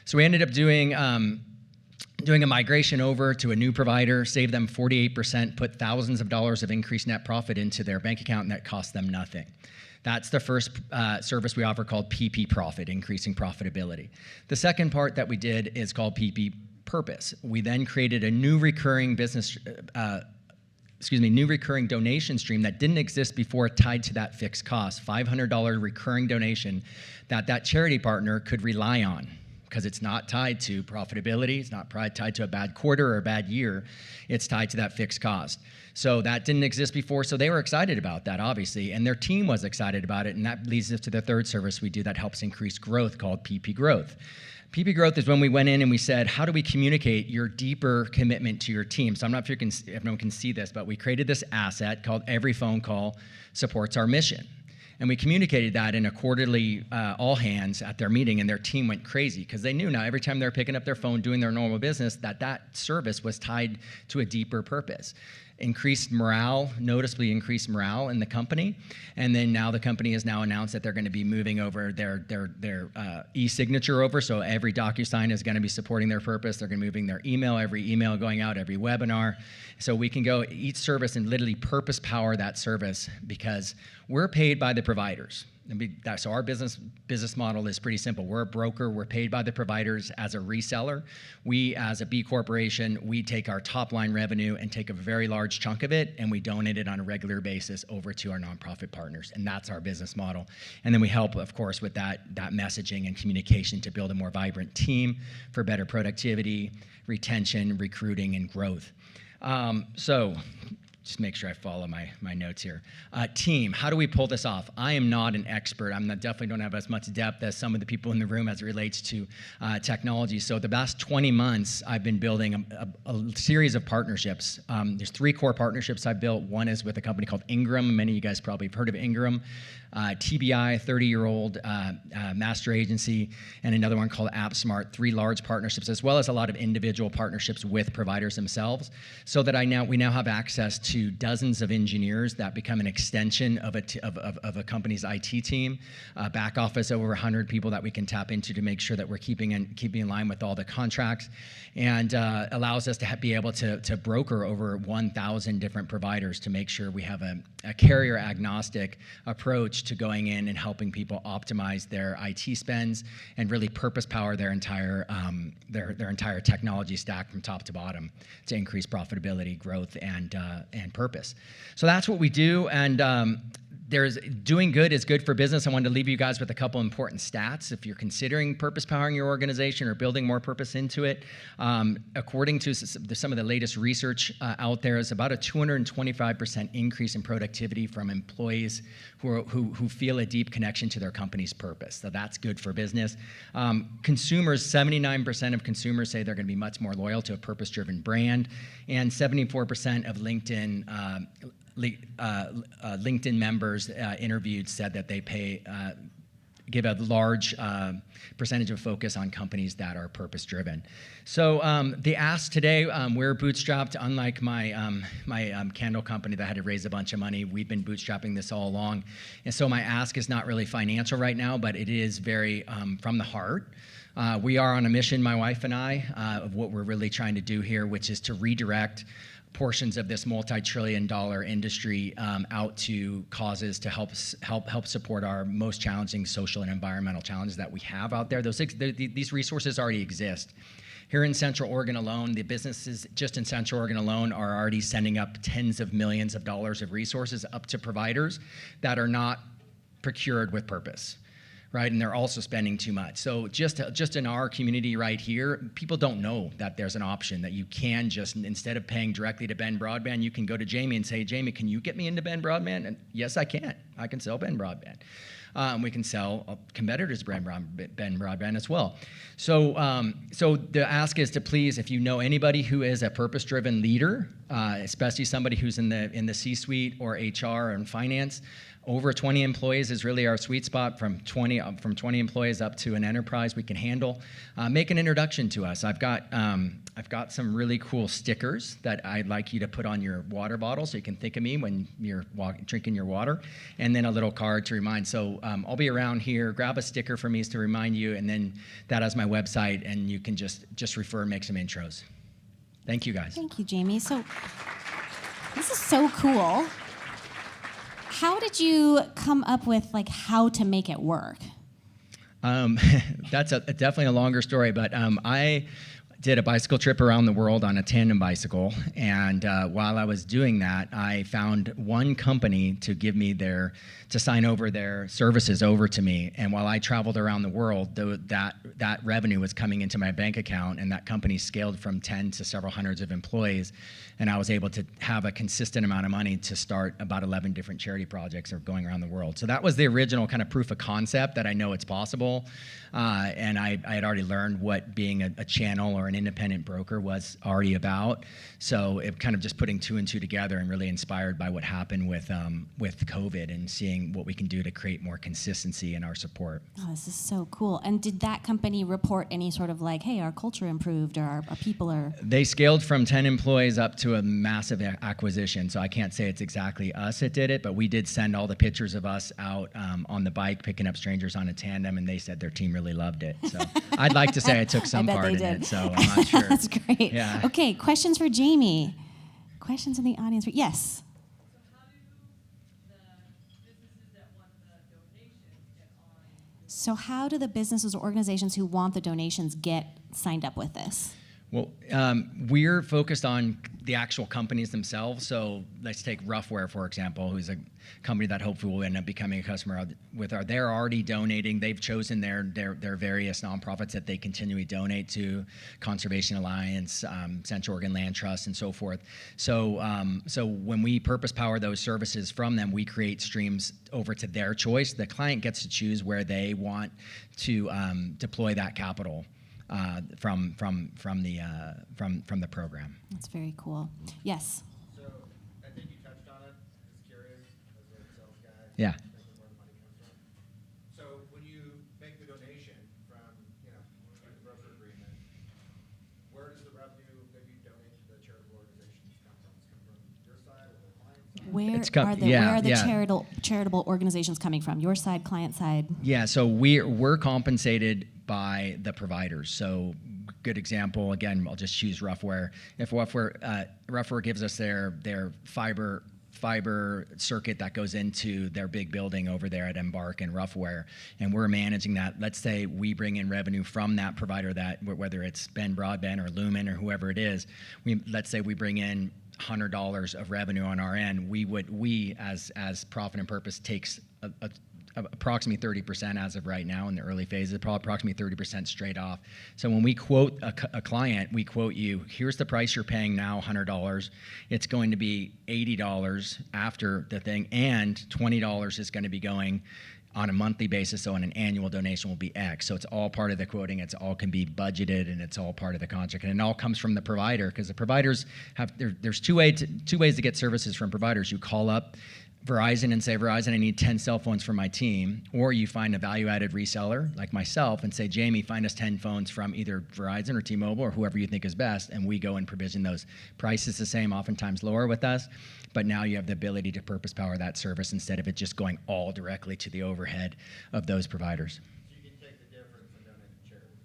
So we ended up doing a migration over to a new provider, saved them 48%, put thousands of dollars of increased net profit into their bank account, and that cost them nothing. That's the first service we offer, called PP Profit, increasing profitability. The second part that we did is called PP Purpose. We then created a new recurring donation stream that didn't exist before, tied to that fixed cost, $500 recurring donation that charity partner could rely on, because it's not tied to profitability, it's not tied to a bad quarter or a bad year, it's tied to that fixed cost. So that didn't exist before, so they were excited about that, obviously, and their team was excited about it, and that leads us to the third service we do that helps increase growth, called PP Growth. PP Growth is when we went in and we said, how do we communicate your deeper commitment to your team? So I'm not sure if everyone can see this, but we created this asset called Every Phone Call Supports Our Mission. And we communicated that in a quarterly all hands at their meeting, and their team went crazy because they knew now every time they're picking up their phone, doing their normal business, that service was tied to a deeper purpose. Increased morale, noticeably increased morale in the company. And then now the company has now announced that they're going to be moving over their e-signature over. So every DocuSign is going to be supporting their purpose. They're going to be moving their email, every email going out, every webinar. So we can go each service and literally purpose power that service, because we're paid by the providers. So our business model is pretty simple. We're a broker. We're paid by the providers as a reseller. We, as a B corporation, we take our top line revenue and take a very large chunk of it, and we donate it on a regular basis over to our nonprofit partners. And that's our business model. And then we help, of course, with that messaging and communication to build a more vibrant team for better productivity, retention, recruiting, and growth. So just make sure I follow my notes here. Team, how do we pull this off? I am not an expert. Definitely don't have as much depth as some of the people in the room as it relates to technology. So the past 20 months, I've been building a series of partnerships. There's 3 core partnerships I built. One is with a company called Ingram. Many of you guys probably have heard of Ingram. TBI, 30-year-old master agency, and another one called AppSmart, 3 large partnerships, as well as a lot of individual partnerships with providers themselves, so that we now have access to dozens of engineers that become an extension of a company's IT team, back office over 100 people that we can tap into to make sure that we're keeping in line with all the contracts, and allows us to be able to broker over 1,000 different providers to make sure we have a carrier agnostic approach to going in and helping people optimize their IT spends and really purpose power their entire technology stack from top to bottom to increase profitability, growth, and purpose. So that's what we do, and doing good is good for business. I wanted to leave you guys with a couple important stats. If you're considering purpose powering your organization or building more purpose into it, according to some of the latest research out there, is about a 225% increase in productivity from employees who feel a deep connection to their company's purpose. So that's good for business. Consumers, 79% of consumers say they're going to be much more loyal to a purpose-driven brand, and 74% of LinkedIn members interviewed said that they give a large percentage of focus on companies that are purpose-driven. So the ask today, we're bootstrapped, unlike my candle company that had to raise a bunch of money. We've been bootstrapping this all along. And so my ask is not really financial right now, but it is very from the heart. We are on a mission, my wife and I, of what we're really trying to do here, which is to redirect portions of this multi-trillion-dollar industry out to causes to help support our most challenging social and environmental challenges that we have out there. These resources already exist. Here in Central Oregon alone, the businesses just in Central Oregon alone are already sending up tens of millions of dollars of resources up to providers that are not procured with purpose. Right, and they're also spending too much. So just in our community right here, people don't know that there's an option that you can just, instead of paying directly to Ben Broadband, you can go to Jamie and say, Jamie, can you get me into Ben Broadband? And yes, I can. I can sell Ben Broadband. We can sell competitors' Ben Broadband as well. So the ask is to please, if you know anybody who is a purpose-driven leader, especially somebody who's in the C-suite or HR and finance, over 20 employees is really our sweet spot. From 20 employees up to an enterprise we can handle. Make an introduction to us. I've got some really cool stickers that I'd like you to put on your water bottle so you can think of me when you're drinking your water, and then a little card to remind. So I'll be around here. Grab a sticker for me to remind you, and then that has my website, and you can just refer and make some intros. Thank you, guys. Thank you, Jamie. So this is so cool. How did you come up with how to make it work? That's definitely a longer story, but I did a bicycle trip around the world on a tandem bicycle, and while I was doing that, I found one company to sign over their services over to me. And while I traveled around the world, that revenue was coming into my bank account, and that company scaled from 10 to several hundreds of employees, and I was able to have a consistent amount of money to start about 11 different charity projects going around the world. So that was the original kind of proof of concept that I know it's possible, and I had already learned what being a channel or an independent broker was already about. So it kind of just putting 2 and 2 together, and really inspired by what happened with COVID and seeing what we can do to create more consistency in our support. Oh, this is so cool. And did that company report any sort of hey, our culture improved, or our people are... They scaled from 10 employees up to a massive acquisition. So I can't say it's exactly us that did it, but we did send all the pictures of us out on the bike picking up strangers on a tandem, and they said their team really loved it. So I'd like to say I took some part in it, so I'm not sure. That's great. Yeah. Okay, questions for Jamie. Questions in the audience? Yes. So how do the businesses or organizations who want the donations get signed up with this? Well, we're focused on the actual companies themselves. So let's take Roughware, for example, who's a company that hopefully will end up becoming a customer with our. They're already donating. They've chosen their various nonprofits that they continually donate to, Conservation Alliance, Central Oregon Land Trust, and so forth. So when we purpose power those services from them, we create streams over to their choice. The client gets to choose where they want to deploy that capital. From the program. That's very cool. Yes. So I think you touched on it. Just curious, as a sales guy. Yeah. Thinking where the money comes from. So when you make the donation from, the broker agreement, where does the revenue that you donate to the charitable organizations come from? Does it come from your side or the client side? Where Yeah, are the yeah. charitable organizations coming from? Your side, client side? Yeah, so we're compensated by the providers. So good example, again, I'll just choose Roughware. If Roughware gives us their fiber circuit that goes into their big building over there at Embark and Roughware, and we're managing that. Let's say we bring in revenue from that provider, that whether it's Ben Broadbent or Lumen or whoever it is, let's say we bring in $100 of revenue on our end. We as Profit and Purpose takes approximately 30% as of right now in the early phases, approximately 30% straight off. So when we quote a client, we quote you, here's the price you're paying now, $100. It's going to be $80 after the thing, and $20 is going to be going on a monthly basis, so on an annual donation will be X. So it's all part of the quoting, it's all can be budgeted, and it's all part of the contract. And it all comes from the provider, because the providers there's two ways to get services from providers. You call up Verizon and say, Verizon, I need 10 cell phones for my team. Or you find a value-added reseller like myself and say, Jamie, find us 10 phones from either Verizon or T-Mobile or whoever you think is best, and we go and provision those. Price is the same, oftentimes lower with us, but now you have the ability to purpose power that service instead of it just going all directly to the overhead of those providers.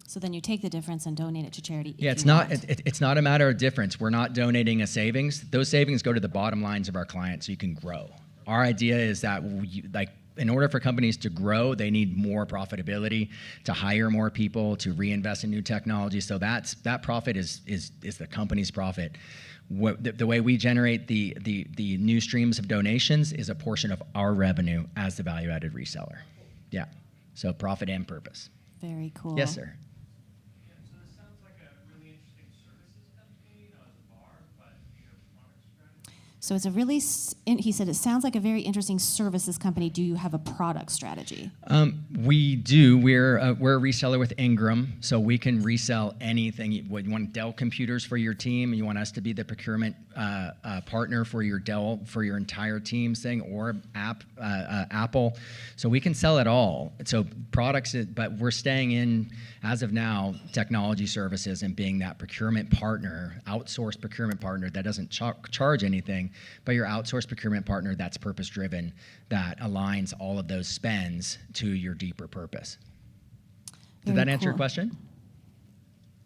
So then you take the difference and donate it to charity. Yeah, it's not a matter of difference. We're not donating a savings. Those savings go to the bottom lines of our clients so you can grow. Our idea is that in order for companies to grow, they need more profitability, to hire more people, to reinvest in new technology. So that profit is the company's profit. The way we generate the new streams of donations is a portion of our revenue as the value-added reseller. Yeah, so profit and purpose. Very cool. Yes, sir. So this sounds like a really interesting services company, as a bar, but product strategy. So it's a really, he said, it sounds like a very interesting services company. Do you have a product strategy? We do. We're a reseller with Ingram, so we can resell anything. You want Dell computers for your team, you want us to be the procurement partner for your Dell, for your entire team's thing, or Apple. So we can sell it all. So products, but we're staying in, as of now, technology services and being that procurement partner, outsourced procurement partner that doesn't charge anything, but your outsourced procurement partner that's purpose-driven, that aligns all of those spends to your deeper purpose. Did that answer your question?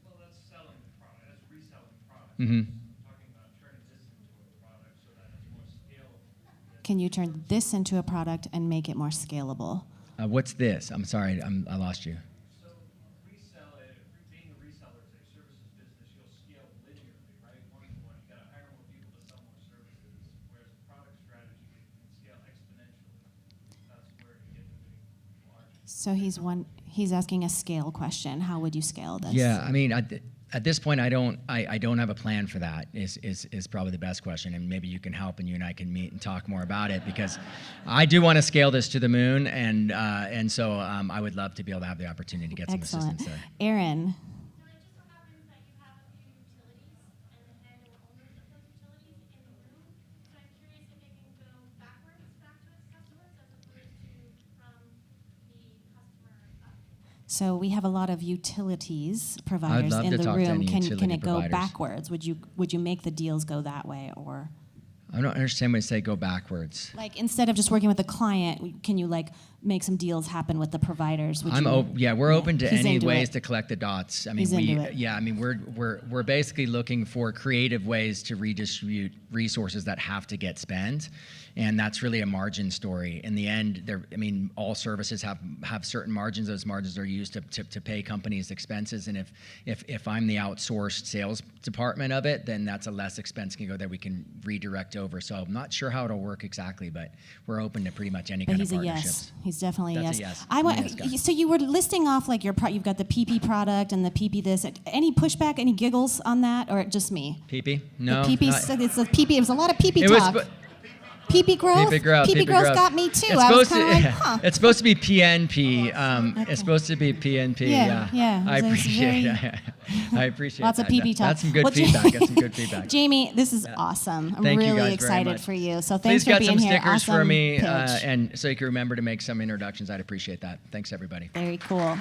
Well, that's selling the product. That's reselling product. Mm-hmm. Talking about turning this into a product so that it's more scalable. Can you turn this into a product and make it more scalable? What's this? I'm sorry, I lost you. So being a reseller is a services business, you'll scale linearly, right? One-to-one. You got to hire more people to sell more services, whereas a product strategy can scale exponentially. That's where you get the big margin. So he's asking a scale question. How would you scale this? Yeah, I mean, at this point, I don't have a plan for that. Is probably the best question, and maybe you can help, and you and I can meet and talk more about it, because I do want to scale this to the moon, and so I would love to be able to have the opportunity to get some Excellent. assistance there. Aaron. So it just so happens that you have a few utilities and the head or owners of those utilities in the room. So I'm curious if it can go backwards back to its customers as opposed to from the customer up. So we have a lot of utilities providers love in to the talk to room. any Can utility it go providers. backwards? Would you make the deals go that way, or I don't understand when you say go backwards. like instead of just working with the client, can you make some deals happen with the providers. Would I'm you? yeah, we're open to He's any into ways it. to collect the dots. I mean, He's into it. yeah, I mean, we're basically looking for creative ways to redistribute resources that have to get spent, and that's really a margin story. In the end, I mean, all services have certain margins. Those margins are used to pay companies' expenses, and if I'm the outsourced sales department of it, then that's a less expense can go that we can redirect over. So I'm not sure how it'll work exactly, but we're open to pretty much any But kind he's of a partnerships. yes. He's definitely a That's yes. a yes. I I'm a want. yes guy. So you were listing off like you've got the PP product and the PP this. Any pushback? Any giggles on that, or just me? PP? No. The PP. not- It's the PP. It was a lot of PP It was talk. sp- PP growth. PP growth. PP growth got me too. It's I was supposed kind to. of like, huh. It's supposed to be PNP. Okay. It's supposed to be PNP. Yeah, yeah. I So it's appreciate very- it. I appreciate Lots of that. PP talk. That's some good Well, feedback. That's some good feedback. Jamie, this is awesome. I'm Thank you really guys very excited much. for you. So Please thanks for get being some here. stickers for Awesome me, pitch. and so you can remember to make some introductions. I'd appreciate that. Thanks, everybody. Very cool.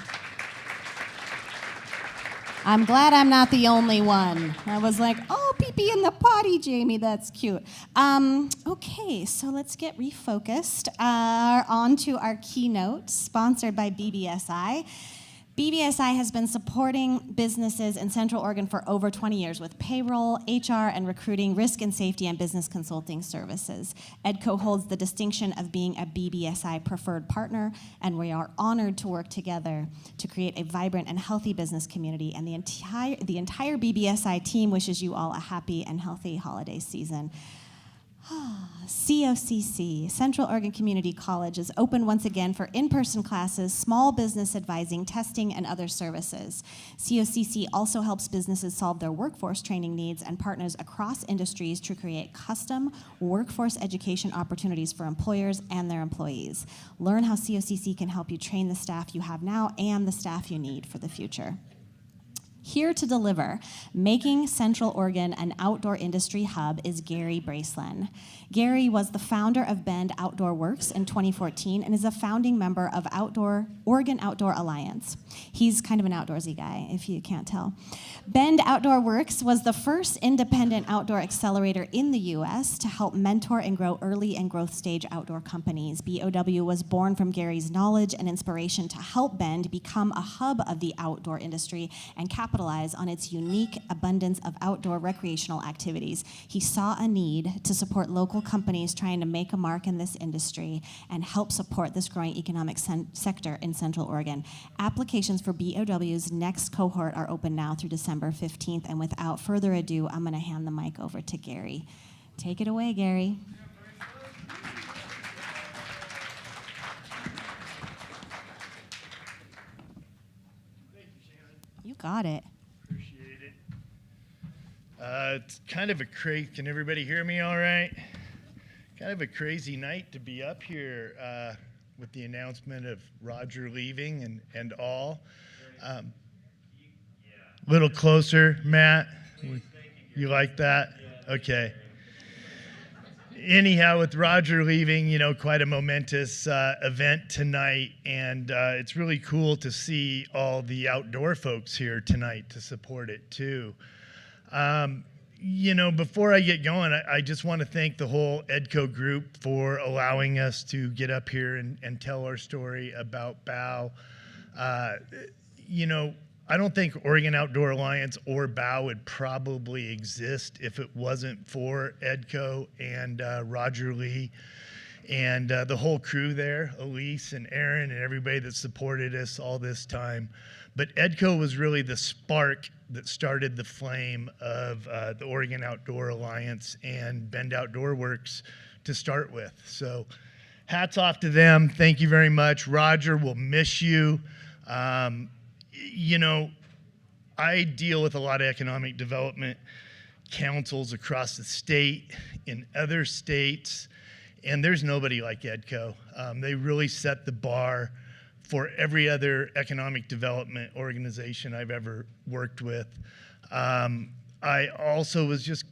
I'm glad I'm not the only one. I was like, oh, pee-pee in the potty, Jamie, that's cute. Okay, so let's get refocused on to our keynote, sponsored by BBSI. BBSI has been supporting businesses in Central Oregon for over 20 years with payroll, HR, and recruiting, risk and safety, and business consulting services. EDCO holds the distinction of being a BBSI preferred partner, and we are honored to work together to create a vibrant and healthy business community. And the entire BBSI team wishes you all a happy and healthy holiday season. COCC, Central Oregon Community College, is open once again for in-person classes, small business advising, testing, and other services. COCC also helps businesses solve their workforce training needs and partners across industries to create custom workforce education opportunities for employers and their employees. Learn how COCC can help you train the staff you have now and the staff you need for the future. Here to deliver, making Central Oregon an outdoor industry hub, is Gary Bracelin. Gary was the founder of Bend Outdoor Worx in 2014 and is a founding member of Oregon Outdoor Alliance. He's kind of an outdoorsy guy, if you can't tell. Bend Outdoor Worx was the first independent outdoor accelerator in the U.S. to help mentor and grow early and growth stage outdoor companies. BOW was born from Gary's knowledge and inspiration to help Bend become a hub of the outdoor industry and capitalize on its unique abundance of outdoor recreational activities. He saw a need to support local companies trying to make a mark in this industry and help support this growing economic sector in Central Oregon. Applications for BOW's next cohort are open now through December 15th, and without further ado, I'm going to hand the mic over to Gary. Take it away, Gary. You got it. Appreciate it. It's kind of a crazy, can everybody hear me all right? Kind of a crazy night to be up here with the announcement of Roger leaving and all. Little closer, Matt. You like that? Okay. Anyhow, with Roger leaving, you know, quite a momentous event tonight, and it's really cool to see all the outdoor folks here tonight to support it too. You know, before I get going, I just want to thank the whole EDCO group for allowing us to get up here and tell our story about BOW. You know, I don't think Oregon Outdoor Alliance or BOW would probably exist if it wasn't for EDCO and Roger Lee and the whole crew there, Elise and Aaron and everybody that supported us all this time. But EDCO was really the spark that started the flame of the Oregon Outdoor Alliance and Bend Outdoor Worx to start with. So hats off to them. Thank you very much. Roger, we'll miss you. You know, I deal with a lot of economic development councils across the state, in other states, and there's nobody like EDCO. They really set the bar for every other economic development organization I've ever worked with. I also was just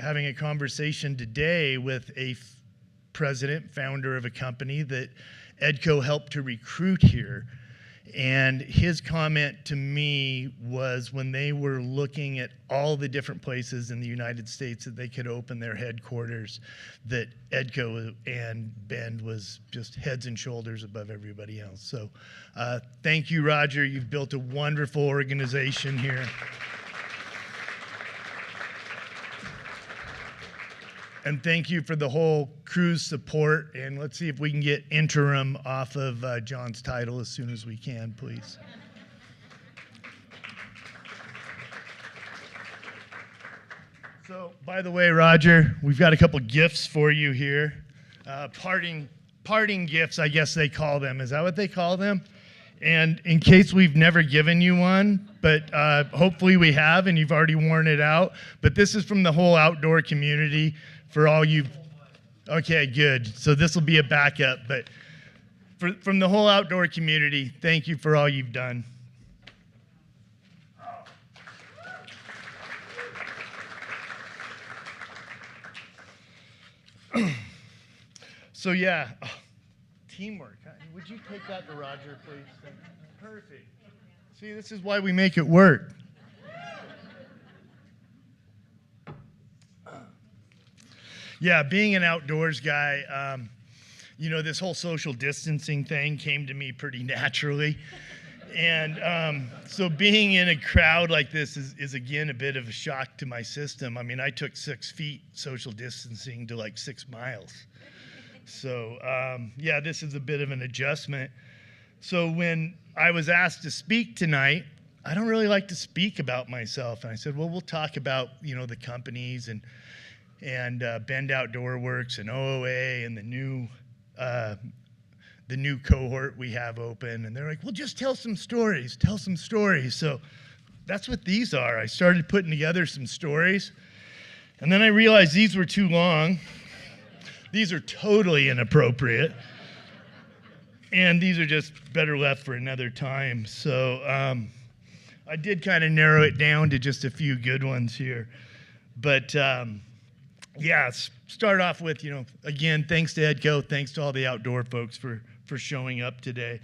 having a conversation today with a president, founder of a company that EDCO helped to recruit here. And his comment to me was when they were looking at all the different places in the United States that they could open their headquarters, that EDCO and Bend was just heads and shoulders above everybody else. So thank you, Roger. You've built a wonderful organization here. And thank you for the whole crew's support. And let's see if we can get interim off of John's title as soon as we can, please. So, by the way, Roger, we've got a couple gifts for you here. Parting gifts, I guess they call them. Is that what they call them? And in case we've never given you one, but hopefully we have and you've already worn it out. But this is from the whole outdoor community. For all you, okay, good. So this will be a backup, but from the whole outdoor community, thank you for all you've done. So yeah, teamwork. Would you take that to Roger, please? Perfect. See, this is why we make it work. Yeah, being an outdoors guy, this whole social distancing thing came to me pretty naturally. And so being in a crowd like this is again, a bit of a shock to my system. I mean, I took 6 feet social distancing to like 6 miles. So, this is a bit of an adjustment. So when I was asked to speak tonight, I don't really like to speak about myself. And I said, well, we'll talk about, the companies and Bend Outdoor Works and OOA and the new cohort we have open. And they're like, well, just tell some stories. So that's what these are. I started putting together some stories. And then I realized these were too long. These are totally inappropriate. And these are just better left for another time. So I did kind of narrow it down to just a few good ones here. But start off with, again, thanks to EDCO, thanks to all the outdoor folks for showing up today.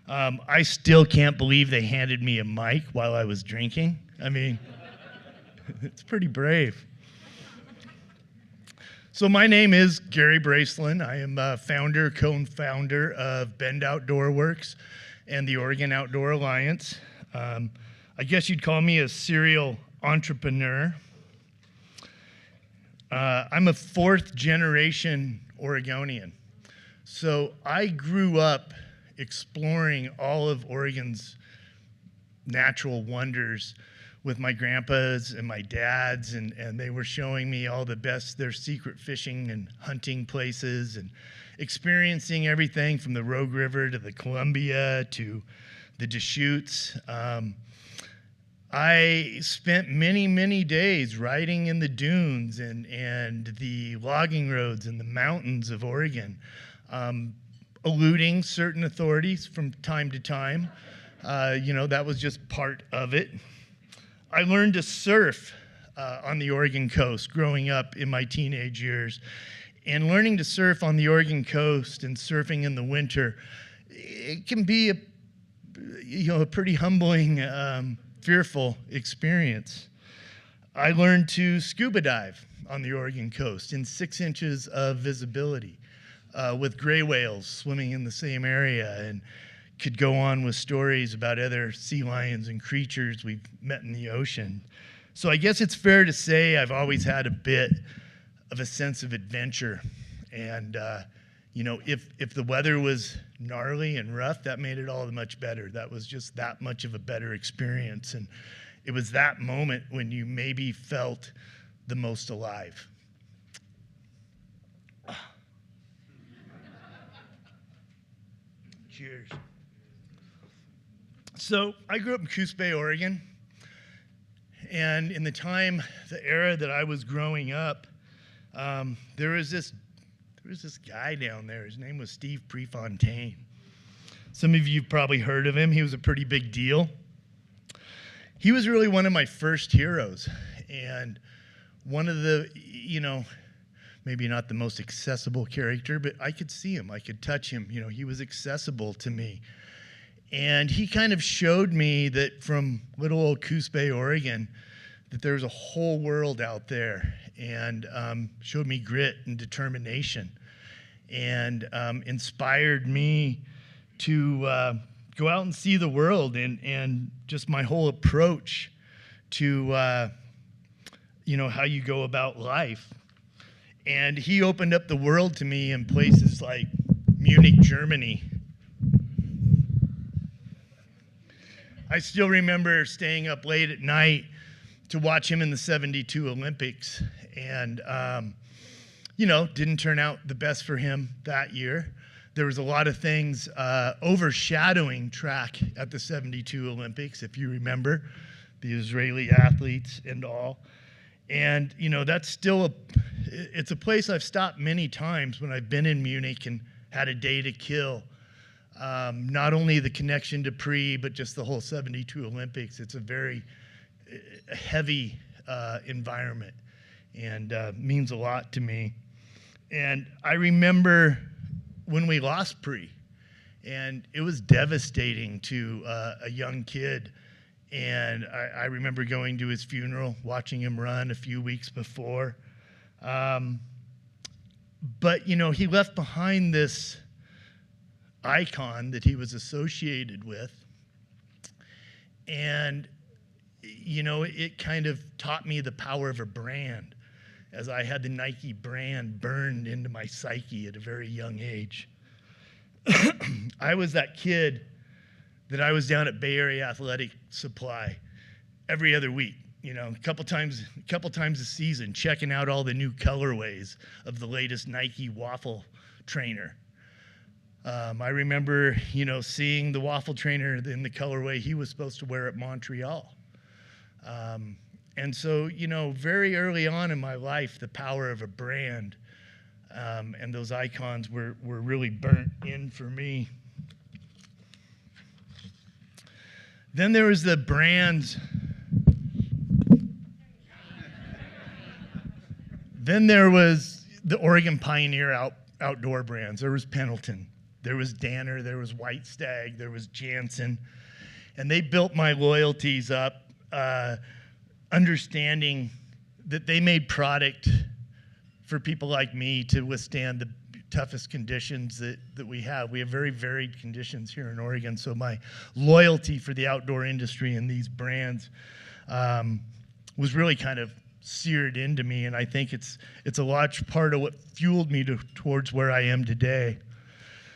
I still can't believe they handed me a mic while I was drinking. I mean, it's pretty brave. So my name is Gary Bracelin. I am founder, co-founder of Bend Outdoor Works and the Oregon Outdoor Alliance. I guess you'd call me a serial entrepreneur. I'm a 4th generation Oregonian. So I grew up exploring all of Oregon's natural wonders with my grandpas and my dads, and they were showing me all their secret fishing and hunting places and experiencing everything from the Rogue River to the Columbia to the Deschutes. I spent many, many days riding in the dunes and the logging roads and the mountains of Oregon, eluding certain authorities from time to time. That was just part of it. I learned to surf on the Oregon coast growing up in my teenage years. And learning to surf on the Oregon coast and surfing in the winter, it can be a pretty humbling, fearful experience. I learned to scuba dive on the Oregon coast in 6 inches of visibility with gray whales swimming in the same area, and could go on with stories about other sea lions and creatures we've met in the ocean. So I guess it's fair to say I've always had a bit of a sense of adventure. And, if the weather was gnarly and rough, that made it all the much better. That was just that much of a better experience. And it was that moment when you maybe felt the most alive. Cheers. So I grew up in Coos Bay, Oregon. And in the era that I was growing up, there was this guy down there. His name was Steve Prefontaine. Some of you have probably heard of him. He was a pretty big deal. He was really one of my first heroes. And one of the, maybe not the most accessible character, but I could see him. I could touch him. He was accessible to me. And he kind of showed me that from little old Coos Bay, Oregon, that there's a whole world out there, and showed me grit and determination, and inspired me to go out and see the world, and just my whole approach to how you go about life. And he opened up the world to me in places like Munich, Germany. I still remember staying up late at night to watch him in the '72 Olympics, and didn't turn out the best for him that year. There was a lot of things overshadowing track at the '72 Olympics, if you remember, the Israeli athletes and all. And that's still it's a place I've stopped many times when I've been in Munich and had a day to kill. Not only the connection to Pre, but just the whole '72 Olympics. It's a very heavy environment, and means a lot to me. And I remember when we lost Pre, and it was devastating to a young kid. And I remember going to his funeral, watching him run a few weeks before. But he left behind this icon that he was associated with. And, it kind of taught me the power of a brand, as I had the Nike brand burned into my psyche at a very young age. I was that kid that I was down at Bay Area Athletic Supply every other week, a couple times a season, checking out all the new colorways of the latest Nike waffle trainer. I remember, seeing the waffle trainer in the colorway he was supposed to wear at Montreal. And so, very early on in my life, the power of a brand and those icons were really burnt in for me. Then there was the brands. Then there was the Oregon Pioneer outdoor brands. There was Pendleton, there was Danner, there was White Stag, there was Jensen. And they built my loyalties up, understanding that they made product for people like me to withstand the toughest conditions that we have. We have very varied conditions here in Oregon, so my loyalty for the outdoor industry and these brands was really kind of seared into me, and I think it's a large part of what fueled me towards where I am today.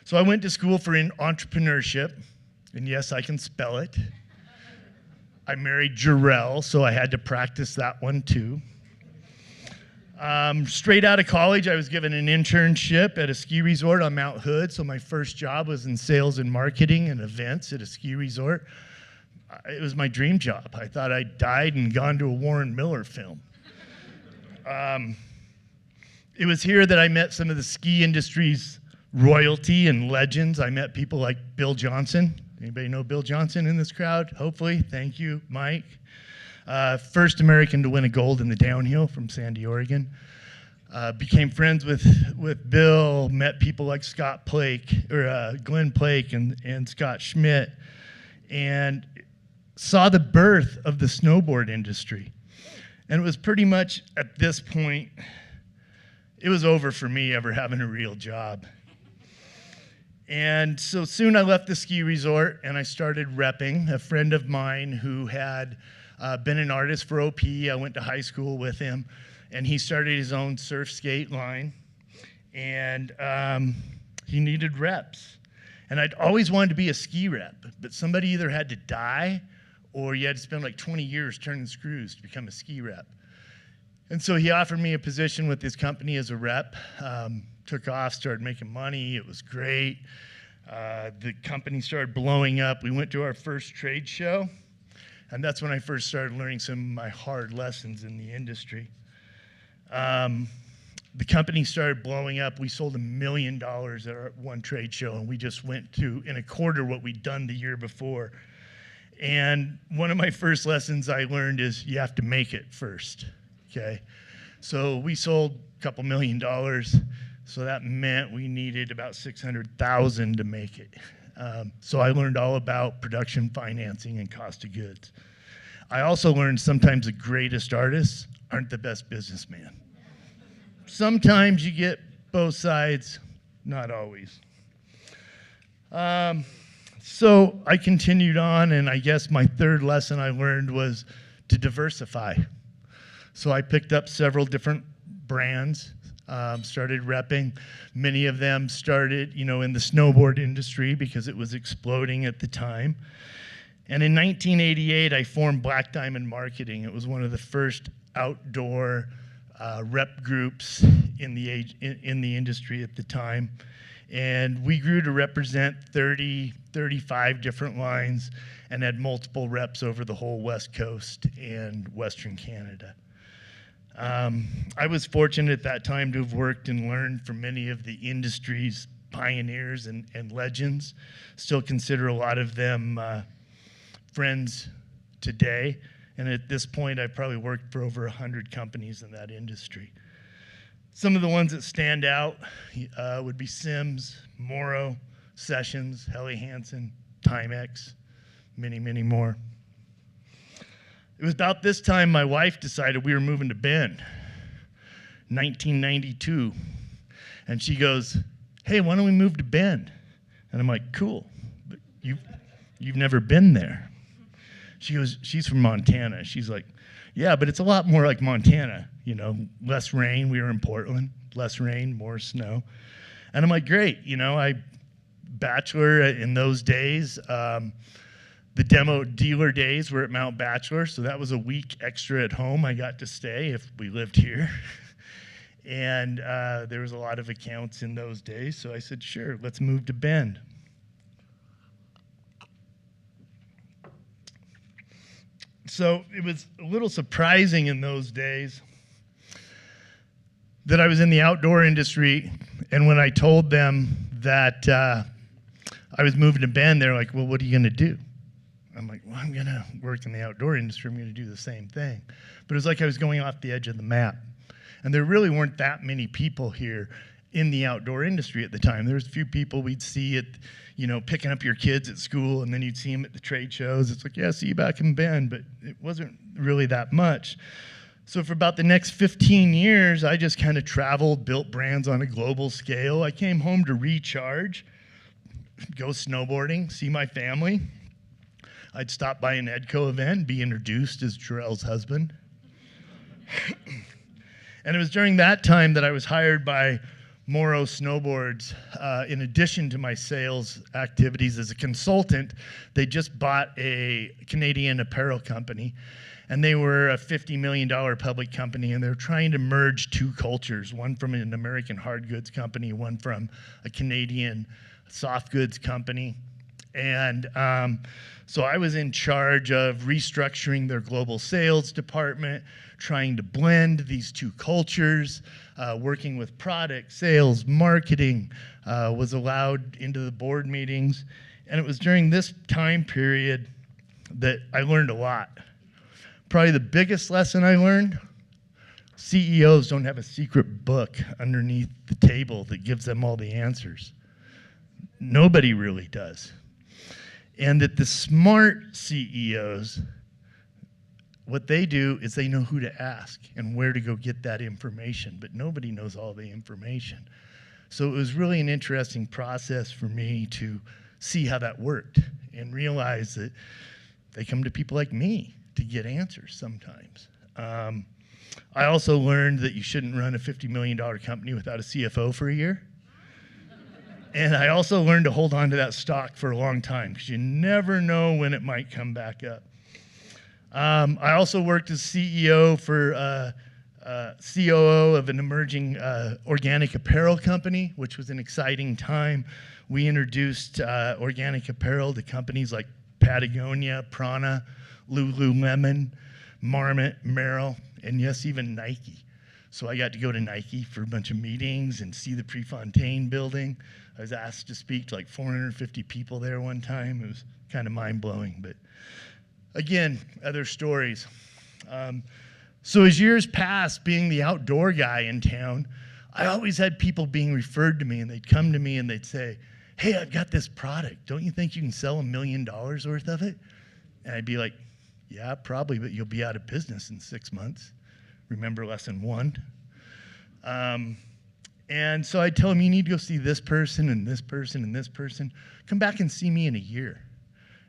So I went to school for entrepreneurship, and yes, I can spell it. I married Jarrell, so I had to practice that one too. Straight out of college, I was given an internship at a ski resort on Mount Hood. So my first job was in sales and marketing and events at a ski resort. It was my dream job. I thought I'd died and gone to a Warren Miller film. It was here that I met some of the ski industry's royalty and legends. I met people like Bill Johnson. Anybody know Bill Johnson in this crowd? Hopefully. Thank you, Mike. First American to win a gold in the downhill from Sandy, Oregon. Became friends with Bill, met people like Glenn Plake and Scott Schmidt, and saw the birth of the snowboard industry. And it was pretty much at this point, it was over for me ever having a real job. And so soon I left the ski resort and I started repping. A friend of mine who had been an artist for OP, I went to high school with him, and he started his own surf skate line, and he needed reps. And I'd always wanted to be a ski rep, but somebody either had to die or you had to spend like 20 years turning screws to become a ski rep. And so he offered me a position with his company as a rep. Took off, started making money. It was great. The company started blowing up. We went to our first trade show, and that's when I first started learning some of my hard lessons in the industry. The company started blowing up. We sold $1 million at our one trade show, and we just went to, in a quarter, what we'd done the year before. And one of my first lessons I learned is you have to make it first, okay? So we sold a couple $1 million, so that meant we needed about $600,000 to make it. So I learned all about production financing and cost of goods. I also learned sometimes the greatest artists aren't the best businessmen. Sometimes you get both sides, not always. So I continued on, and I guess my third lesson I learned was to diversify. So I picked up several different brands, started repping. Many of them started, in the snowboard industry because it was exploding at the time. And in 1988, I formed Black Diamond Marketing. It was one of the first outdoor rep groups in the industry at the time. And we grew to represent 35 different lines and had multiple reps over the whole West Coast and Western Canada. I was fortunate at that time to have worked and learned from many of the industry's pioneers and legends. Still consider a lot of them friends today. And at this point, I've probably worked for over 100 companies in that industry. Some of the ones that stand out would be Sims, Morrow, Sessions, Helly Hansen, Timex, many, many more. It was about this time my wife decided we were moving to Bend, 1992. And she goes, "Hey, why don't we move to Bend?" And I'm like, "Cool, but you've never been there." She goes, she's from Montana. She's like, "Yeah, but it's a lot more like Montana, less rain." We were in Portland, less rain, more snow. And I'm like, "Great, I bachelor in those days. The demo dealer days were at Mount Bachelor, so that was a week extra at home I got to stay if we lived here." And there was a lot of accounts in those days, so I said, "Sure, let's move to Bend." So it was a little surprising in those days that I was in the outdoor industry, and when I told them that I was moving to Bend, they're like, "Well, what are you going to do?" I'm like, "Well, I'm going to work in the outdoor industry. I'm going to do the same thing." But it was like I was going off the edge of the map. And there really weren't that many people here in the outdoor industry at the time. There was a few people we'd see at, picking up your kids at school, and then you'd see them at the trade shows. It's like, "Yeah, see you back in Bend," but it wasn't really that much. So for about the next 15 years, I just kind of traveled, built brands on a global scale. I came home to recharge, go snowboarding, see my family. I'd stop by an EDCO event, be introduced as Jarrell's husband. And it was during that time that I was hired by Morrow Snowboards. In addition to my sales activities as a consultant, they just bought a Canadian apparel company, and they were a $50 million public company, and they were trying to merge two cultures, one from an American hard goods company, one from a Canadian soft goods company. And so I was in charge of restructuring their global sales department, trying to blend these two cultures, working with product, sales, marketing, was allowed into the board meetings. And it was during this time period that I learned a lot. Probably the biggest lesson I learned, CEOs don't have a secret book underneath the table that gives them all the answers. Nobody really does. And that the smart CEOs, what they do is they know who to ask and where to go get that information, but nobody knows all the information. So it was really an interesting process for me to see how that worked and realize that they come to people like me to get answers sometimes. I also learned that you shouldn't run a $50 million company without a CFO for a year. And I also learned to hold on to that stock for a long time because you never know when it might come back up. I also worked as CEO for COO of an emerging organic apparel company, which was an exciting time. We introduced organic apparel to companies like Patagonia, Prana, Lululemon, Marmot, Merrell, and yes, even Nike. So I got to go to Nike for a bunch of meetings and see the Prefontaine building. I was asked to speak to like 450 people there one time. It was kind of mind-blowing, but again, other stories. So as years passed, being the outdoor guy in town, I always had people being referred to me, and they'd come to me and they'd say, hey, I've got this product. Don't you think you can sell $1 million worth of it? And I'd be like, yeah, probably, but you'll be out of business in 6 months. Remember lesson 1? And so I'd tell him, you need to go see this person and this person and this person. Come back and see me in a year,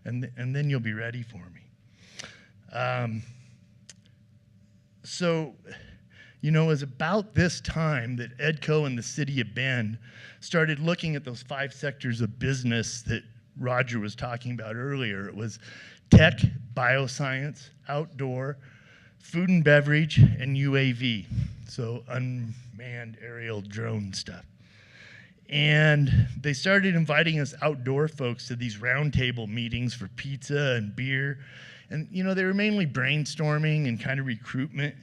and then you'll be ready for me. So, you know, it was about this time that EDCO and the city of Bend started looking at those 5 sectors of business that Roger was talking about earlier. It was tech, bioscience, outdoor, food and beverage, and UAV, so unmanned aerial drone stuff. And they started inviting us outdoor folks to these roundtable meetings for pizza and beer. And, you know, they were mainly brainstorming and kind of recruitment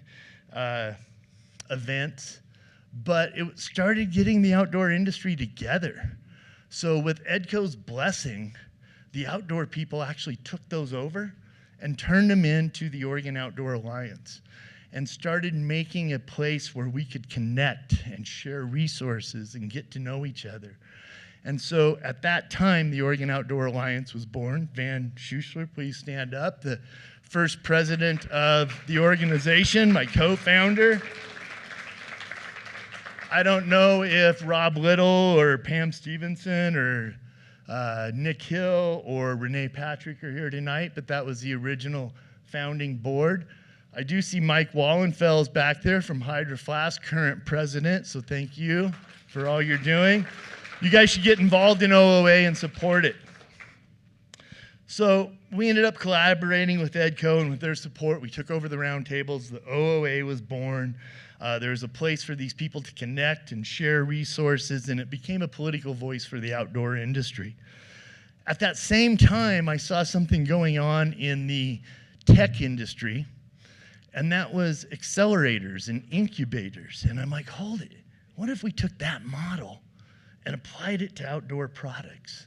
events, but it started getting the outdoor industry together. So with EDCO's blessing, the outdoor people actually took those over and turned them into the Oregon Outdoor Alliance and started making a place where we could connect and share resources and get to know each other. And so at that time, the Oregon Outdoor Alliance was born. Van Schuessler, please stand up. The first president of the organization, my co-founder. I don't know if Rob Little or Pam Stevenson or Nick Hill or Renee Patrick are here tonight, but that was the original founding board. I do see Mike Wallenfels back there from Hydro Flask, current president, so thank you for all you're doing. You guys should get involved in OOA and support it. So we ended up collaborating with EDCO, and with their support, we took over the roundtables. The OOA was born. There was a place for these people to connect and share resources, and it became a political voice for the outdoor industry. At that same time, I saw something going on in the tech industry, and that was accelerators and incubators. And I'm like, hold it. What if we took that model and applied it to outdoor products?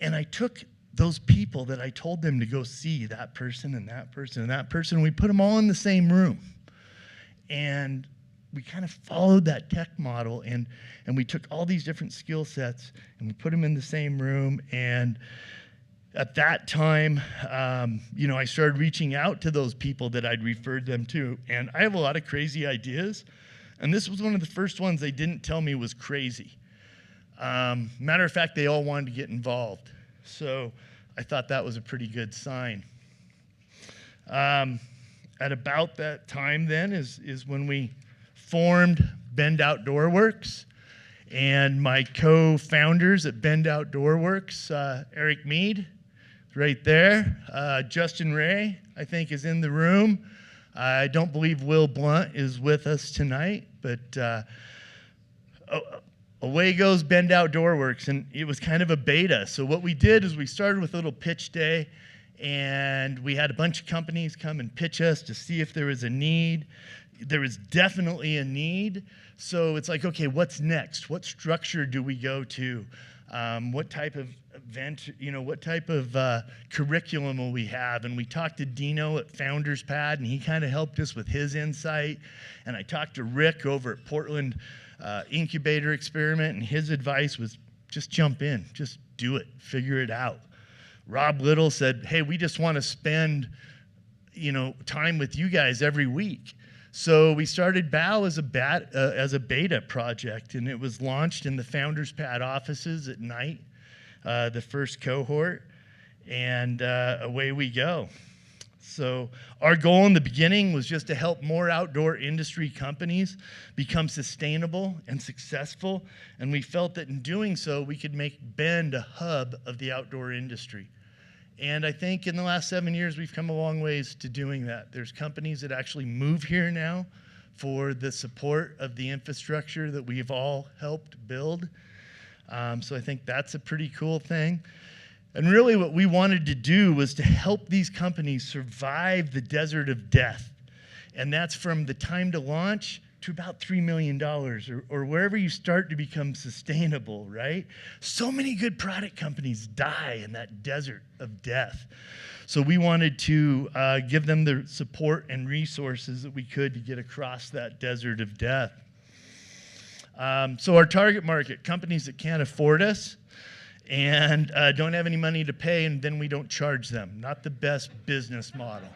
And I took those people that I told them to go see, that person and that person and that person, we put them all in the same room. And we kind of followed that tech model, and we took all these different skill sets and we put them in the same room. And at that time, you know, I started reaching out to those people that I'd referred them to. And I have a lot of crazy ideas, and this was one of the first ones they didn't tell me was crazy. Matter of fact, they all wanted to get involved. So I thought that was a pretty good sign. At about that time then is when we formed Bend Outdoor Works, and my co-founders at Bend Outdoor Works, Eric Mead, right there. Justin Ray, I think, is in the room. I don't believe Will Blunt is with us tonight, but away goes Bend Outdoor Works, and it was kind of a beta. So what we did is we started with a little pitch day, and we had a bunch of companies come and pitch us to see if there was a need. There was definitely a need. So it's like, okay, what's next? What structure do we go to? What type of event, you know, what type of curriculum will we have? And we talked to Dino at Founders Pad, and he kind of helped us with his insight. And I talked to Rick over at Portland Incubator Experiment, and his advice was just jump in, just do it, figure it out. Rob Little said, hey, we just want to spend, you know, time with you guys every week. So we started BOW as a beta project, and it was launched in the Founders Pad offices at night, the first cohort, and away we go. So our goal in the beginning was just to help more outdoor industry companies become sustainable and successful, and we felt that in doing so, we could make Bend a hub of the outdoor industry. And I think in the last 7 years, we've come a long ways to doing that. There's companies that actually move here now for the support of the infrastructure that we've all helped build. So I think that's a pretty cool thing. And really what we wanted to do was to help these companies survive the desert of death. And that's from the time to launch to about $3 million or wherever you start to become sustainable, right? So many good product companies die in that desert of death. So we wanted to give them the support and resources that we could to get across that desert of death. So our target market, companies that can't afford us. and don't have any money to pay, and then we don't charge them. Not the best business model.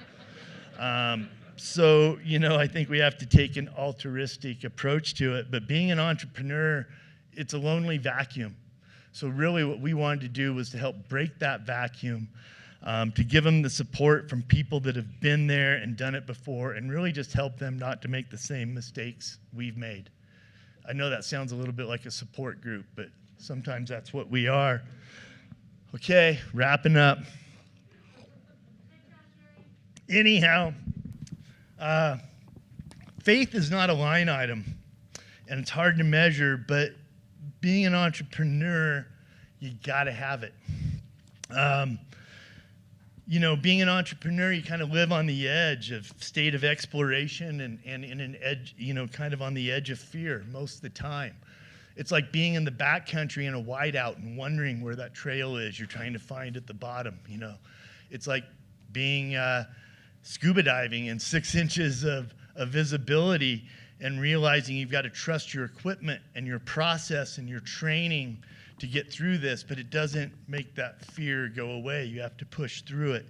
So, I think we have to take an altruistic approach to it. But being an entrepreneur, it's a lonely vacuum. So really what we wanted to do was to help break that vacuum, to give them the support from people that have been there and done it before, and really just help them not to make the same mistakes we've made. I know that sounds a little bit like a support group, but sometimes that's what we are. Okay, wrapping up. Anyhow, faith is not a line item, and it's hard to measure, but being an entrepreneur, you gotta have it. Being an entrepreneur, you kind of live on the edge of state of exploration and in an edge, kind of on the edge of fear most of the time. It's like being in the backcountry in a whiteout and wondering where that trail is you're trying to find at the bottom, It's like being scuba diving in 6 inches of visibility and realizing you've got to trust your equipment and your process and your training to get through this, but it doesn't make that fear go away. You have to push through it.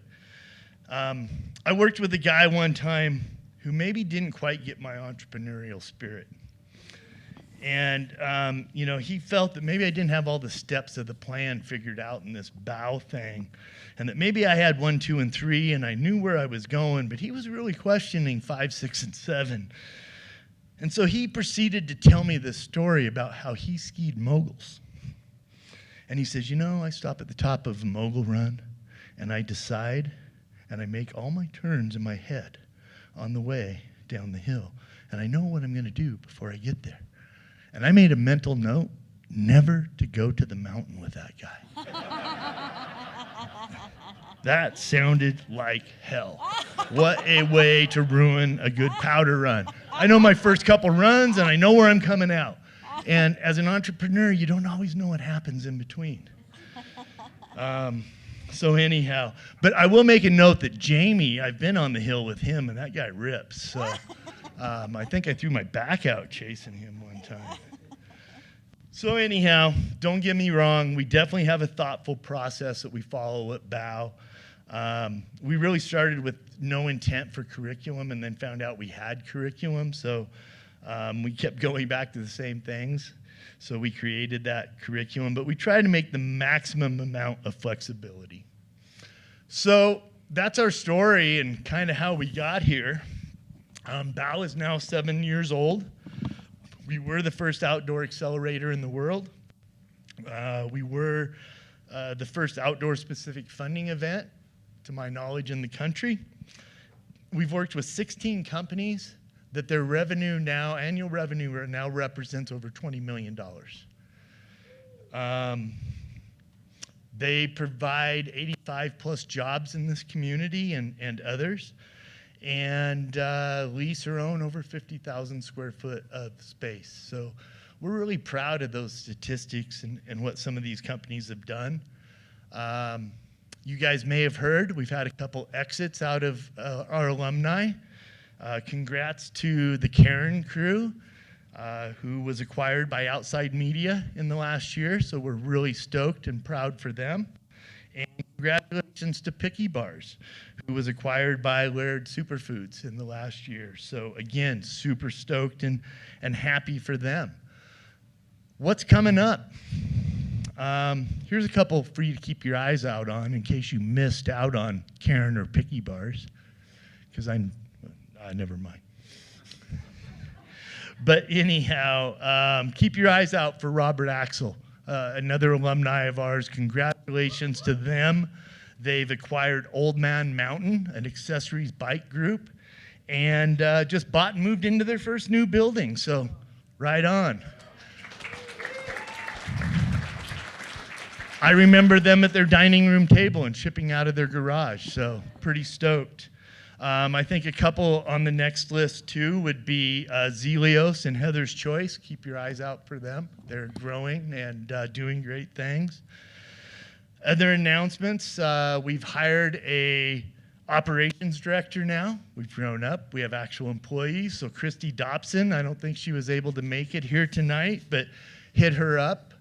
I worked with a guy one time who maybe didn't quite get my entrepreneurial spirit. And, he felt that maybe I didn't have all the steps of the plan figured out in this bow thing, and that maybe I had 1, 2, and 3, and I knew where I was going, but he was really questioning 5, 6, and 7. And so he proceeded to tell me this story about how he skied moguls. And he says, I stop at the top of a mogul run, and I decide, and I make all my turns in my head on the way down the hill, and I know what I'm going to do before I get there. And I made a mental note never to go to the mountain with that guy. That sounded like hell. What a way to ruin a good powder run. I know my first couple runs, and I know where I'm coming out. And as an entrepreneur, you don't always know what happens in between. So anyhow, but I will make a note that Jamie, I've been on the hill with him, and that guy rips. So I think I threw my back out chasing him one time. So anyhow, don't get me wrong. We definitely have a thoughtful process that we follow at BOW. We really started with no intent for curriculum and then found out we had curriculum. So we kept going back to the same things. So we created that curriculum, but we tried to make the maximum amount of flexibility. So that's our story and kind of how we got here. BOW is now 7 years old. We were the first outdoor accelerator in the world. We were the first outdoor-specific funding event, to my knowledge, in the country. We've worked with 16 companies that their revenue now, annual revenue now represents over $20 million. They provide 85 plus jobs in this community and others, and lease or own over 50,000 square foot of space. So we're really proud of those statistics and what some of these companies have done. You guys may have heard, we've had a couple exits out of our alumni. Congrats to the Karen crew, who was acquired by Outside Media in the last year, so we're really stoked and proud for them. And congratulations to Picky Bars, who was acquired by Laird Superfoods in the last year. So again, super stoked and happy for them. What's coming up? Here's a couple for you to keep your eyes out on in case you missed out on Karen or Picky Bars, because never mind. But anyhow, keep your eyes out for Robert Axel, another alumni of ours. Congratulations to them. They've acquired Old Man Mountain, an accessories bike group, and just bought and moved into their first new building. So right on. I remember them at their dining room table and shipping out of their garage, so pretty stoked. I think a couple on the next list too would be Zelios and Heather's Choice. Keep your eyes out for them. They're growing and doing great things. Other announcements, we've hired a operations director now. We've grown up. We have actual employees. So Christy Dobson, I don't think she was able to make it here tonight, but hit her up.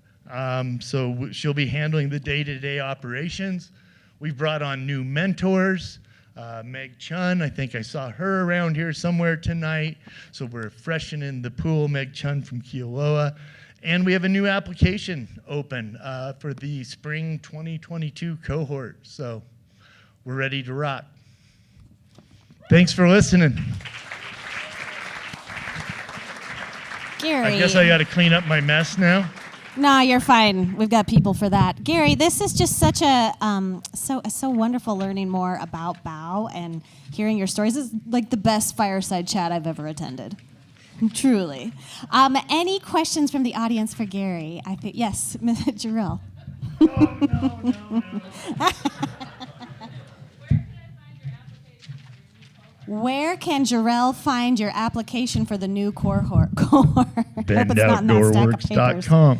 She'll be handling the day-to-day operations. We've brought on new mentors. Meg Chun, I think I saw her around here somewhere tonight. So we're freshening the pool, Meg Chun from Kealoha. And we have a new application open for the spring 2022 cohort. So we're ready to rock. Thanks for listening. Gary. I guess I got to clean up my mess now. Nah, you're fine. We've got people for that. Gary, this is just such a so wonderful learning more about Bao and hearing your stories. This is like the best fireside chat I've ever attended. Truly. Any questions from the audience for Gary? I think yes, Jarrell. Where can Jarrell find your application for the new cohort? BendOutdoorWorks.com.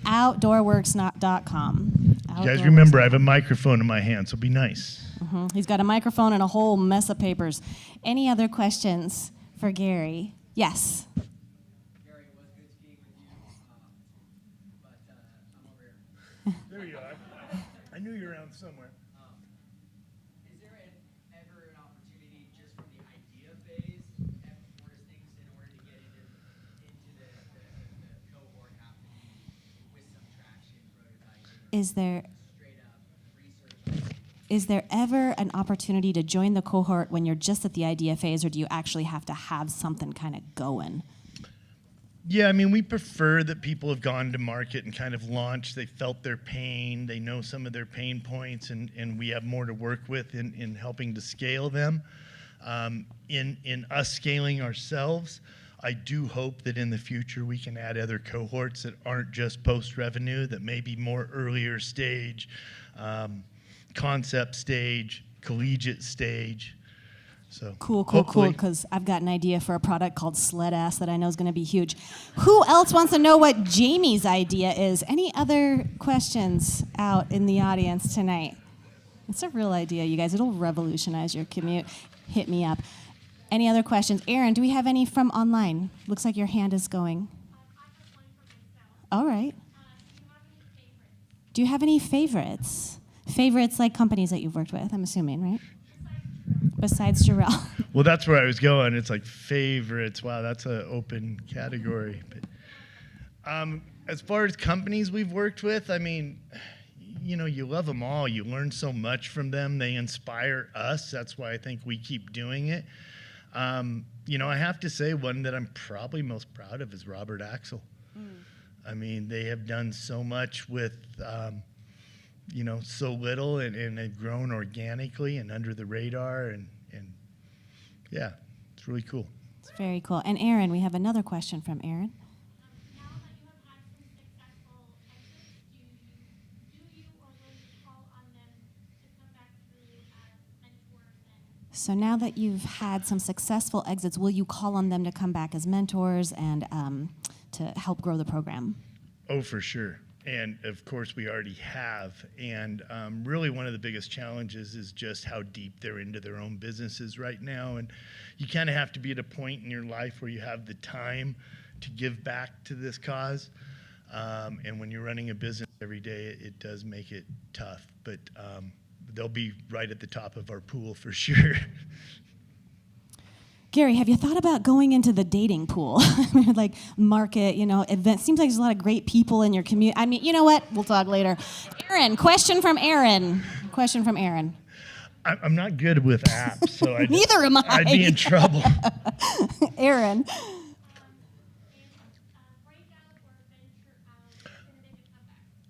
Outdoorworks.com. You guys remember, I have a microphone in my hand, so be nice. Mm-hmm. He's got a microphone and a whole mess of papers. Any other questions for Gary? Yes. Gary, it was good speaking with you, but I'm over here. There you are. I knew you were around somewhere. Is there ever an opportunity just from the idea phase for things in order to get into the cohort have to be with some traction, prototyping, Is there straight up research? Is there ever an opportunity to join the cohort when you're just at the idea phase, or do you actually have to have something kind of going? Yeah, I mean, we prefer that people have gone to market and kind of launched. They felt their pain. They know some of their pain points, and we have more to work with in helping to scale them. In us scaling ourselves, I do hope that in the future we can add other cohorts that aren't just post-revenue, that may be more earlier stage, concept stage, collegiate stage. So Cool, hopefully- because I've got an idea for a product called Sled Ass that I know is going to be huge. Who else wants to know what Jamie's idea is? Any other questions out in the audience tonight? It's a real idea, you guys. It'll revolutionize your commute. Hit me up. Any other questions? Aaron, do we have any from online? Looks like your hand is going. All right. Do you have any favorites? Favorites like companies that you've worked with, I'm assuming, right? Besides Jarrell. Well, that's where I was going. It's like favorites. Wow, that's an open category. But as far as companies we've worked with, I mean, you know, you love them all. You learn so much from them. They inspire us. That's why I think we keep doing it. You know, I have to say one that I'm probably most proud of is Robert Axel. I mean, they have done so much with, you know, so little, and they've grown organically and under the radar, and yeah, it's really cool. It's very cool. And Aaron, we have another question from Aaron. Now that you have had some successful exits, do you or will you call on them to come back through as mentors? So now that you've had some successful exits, will you call on them to come back as mentors and to help grow the program? Oh, for sure. And of course, we already have. And really, one of the biggest challenges is just how deep they're into their own businesses right now. And you kind of have to be at a point in your life where you have the time to give back to this cause. And when you're running a business every day, it does make it tough. But they'll be right at the top of our pool for sure. Gary, have you thought about going into the dating pool? Like market, you know, events. Seems like there's a lot of great people in your community. I mean, you know what? We'll talk later. Aaron, question from Aaron. Question from Aaron. I'm not good with apps, so Neither am I. I'd be in trouble. Aaron.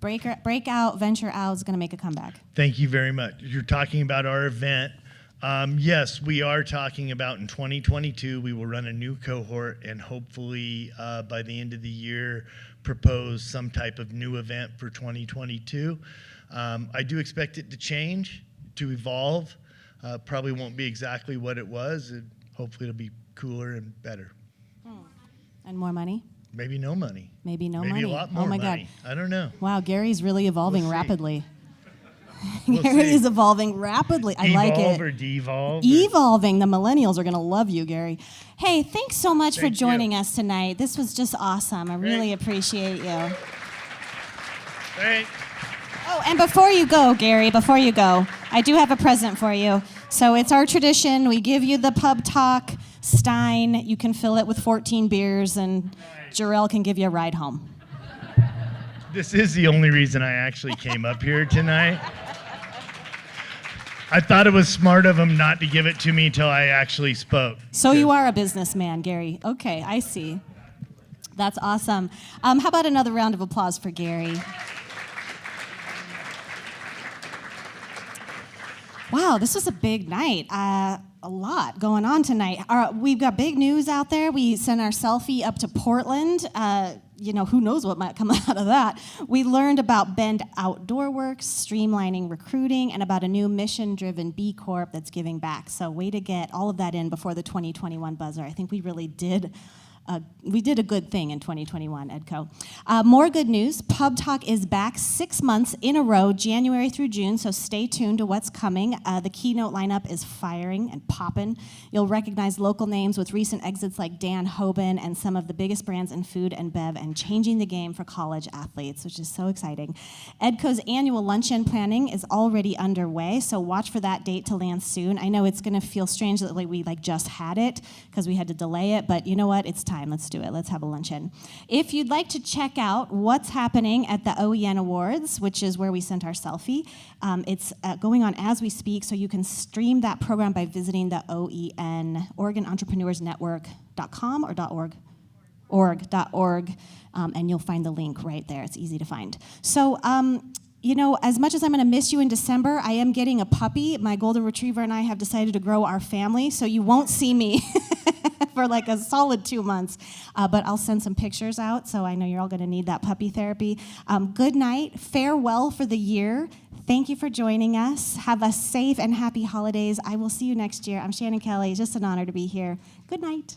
Breakout Venture Out is going to make a comeback. Thank you very much. You're talking about our event. Yes, we are talking about in 2022, we will run a new cohort and hopefully by the end of the year propose some type of new event for 2022. I do expect it to change, to evolve. Probably won't be exactly what it was. Hopefully it'll be cooler and better. And more money? Maybe no money. Maybe no Maybe money. a lot more oh my money. God. I don't know. Wow, Gary's really evolving We'll see. rapidly. We'll Gary see. is evolving rapidly. I like it. Evolve or devolve. Evolving. The millennials are going to love you, Gary. Hey, thanks so much for Thank joining you. us tonight. This was just awesome. I really appreciate you. Thanks. Oh, and before you go, Gary, before you go, I do have a present for you. So it's our tradition. We give you the PubTalk Stein. You can fill it with 14 beers, and Jarrell can give you a ride home. This is the only reason I actually came up here tonight. I thought it was smart of him not to give it to me till I actually spoke. So you are a businessman, Gary. Okay, I see. That's awesome. How about another round of applause for Gary? Wow, this was a big night. A lot going on tonight. We've got big news out there. We sent our selfie up to Portland. Who knows what might come out of that. We learned about Bend Outdoor Works, streamlining recruiting, and about a new mission-driven B Corp that's giving back. So way to get all of that in before the 2021 buzzer. I think we really did. We did a good thing in 2021, Edco. More good news. PubTalk is back 6 months in a row, January through June, so stay tuned to what's coming. The Keynote lineup is firing and popping. You'll recognize local names with recent exits like Dan Hoban and some of the biggest brands in food and bev, and changing the game for college athletes, which is so exciting. Edco's annual luncheon planning is already underway, so watch for that date to land soon. I know it's going to feel strange that we just had it because we had to delay it, but you know what? It's time. Let's do it. Let's have a luncheon. If you'd like to check out what's happening at the OEN Awards, which is where we sent our selfie, it's going on as we speak, so you can stream that program by visiting the OEN, Oregon Entrepreneurs Network.com or .org, and you'll find the link right there. It's easy to find. So, as much as I'm going to miss you in December, I am getting a puppy. My golden retriever and I have decided to grow our family, so you won't see me for like a solid 2 months. But I'll send some pictures out, so I know you're all going to need that puppy therapy. Good night. Farewell for the year. Thank you for joining us. Have a safe and happy holidays. I will see you next year. I'm Shannon Kelly. Just an honor to be here. Good night.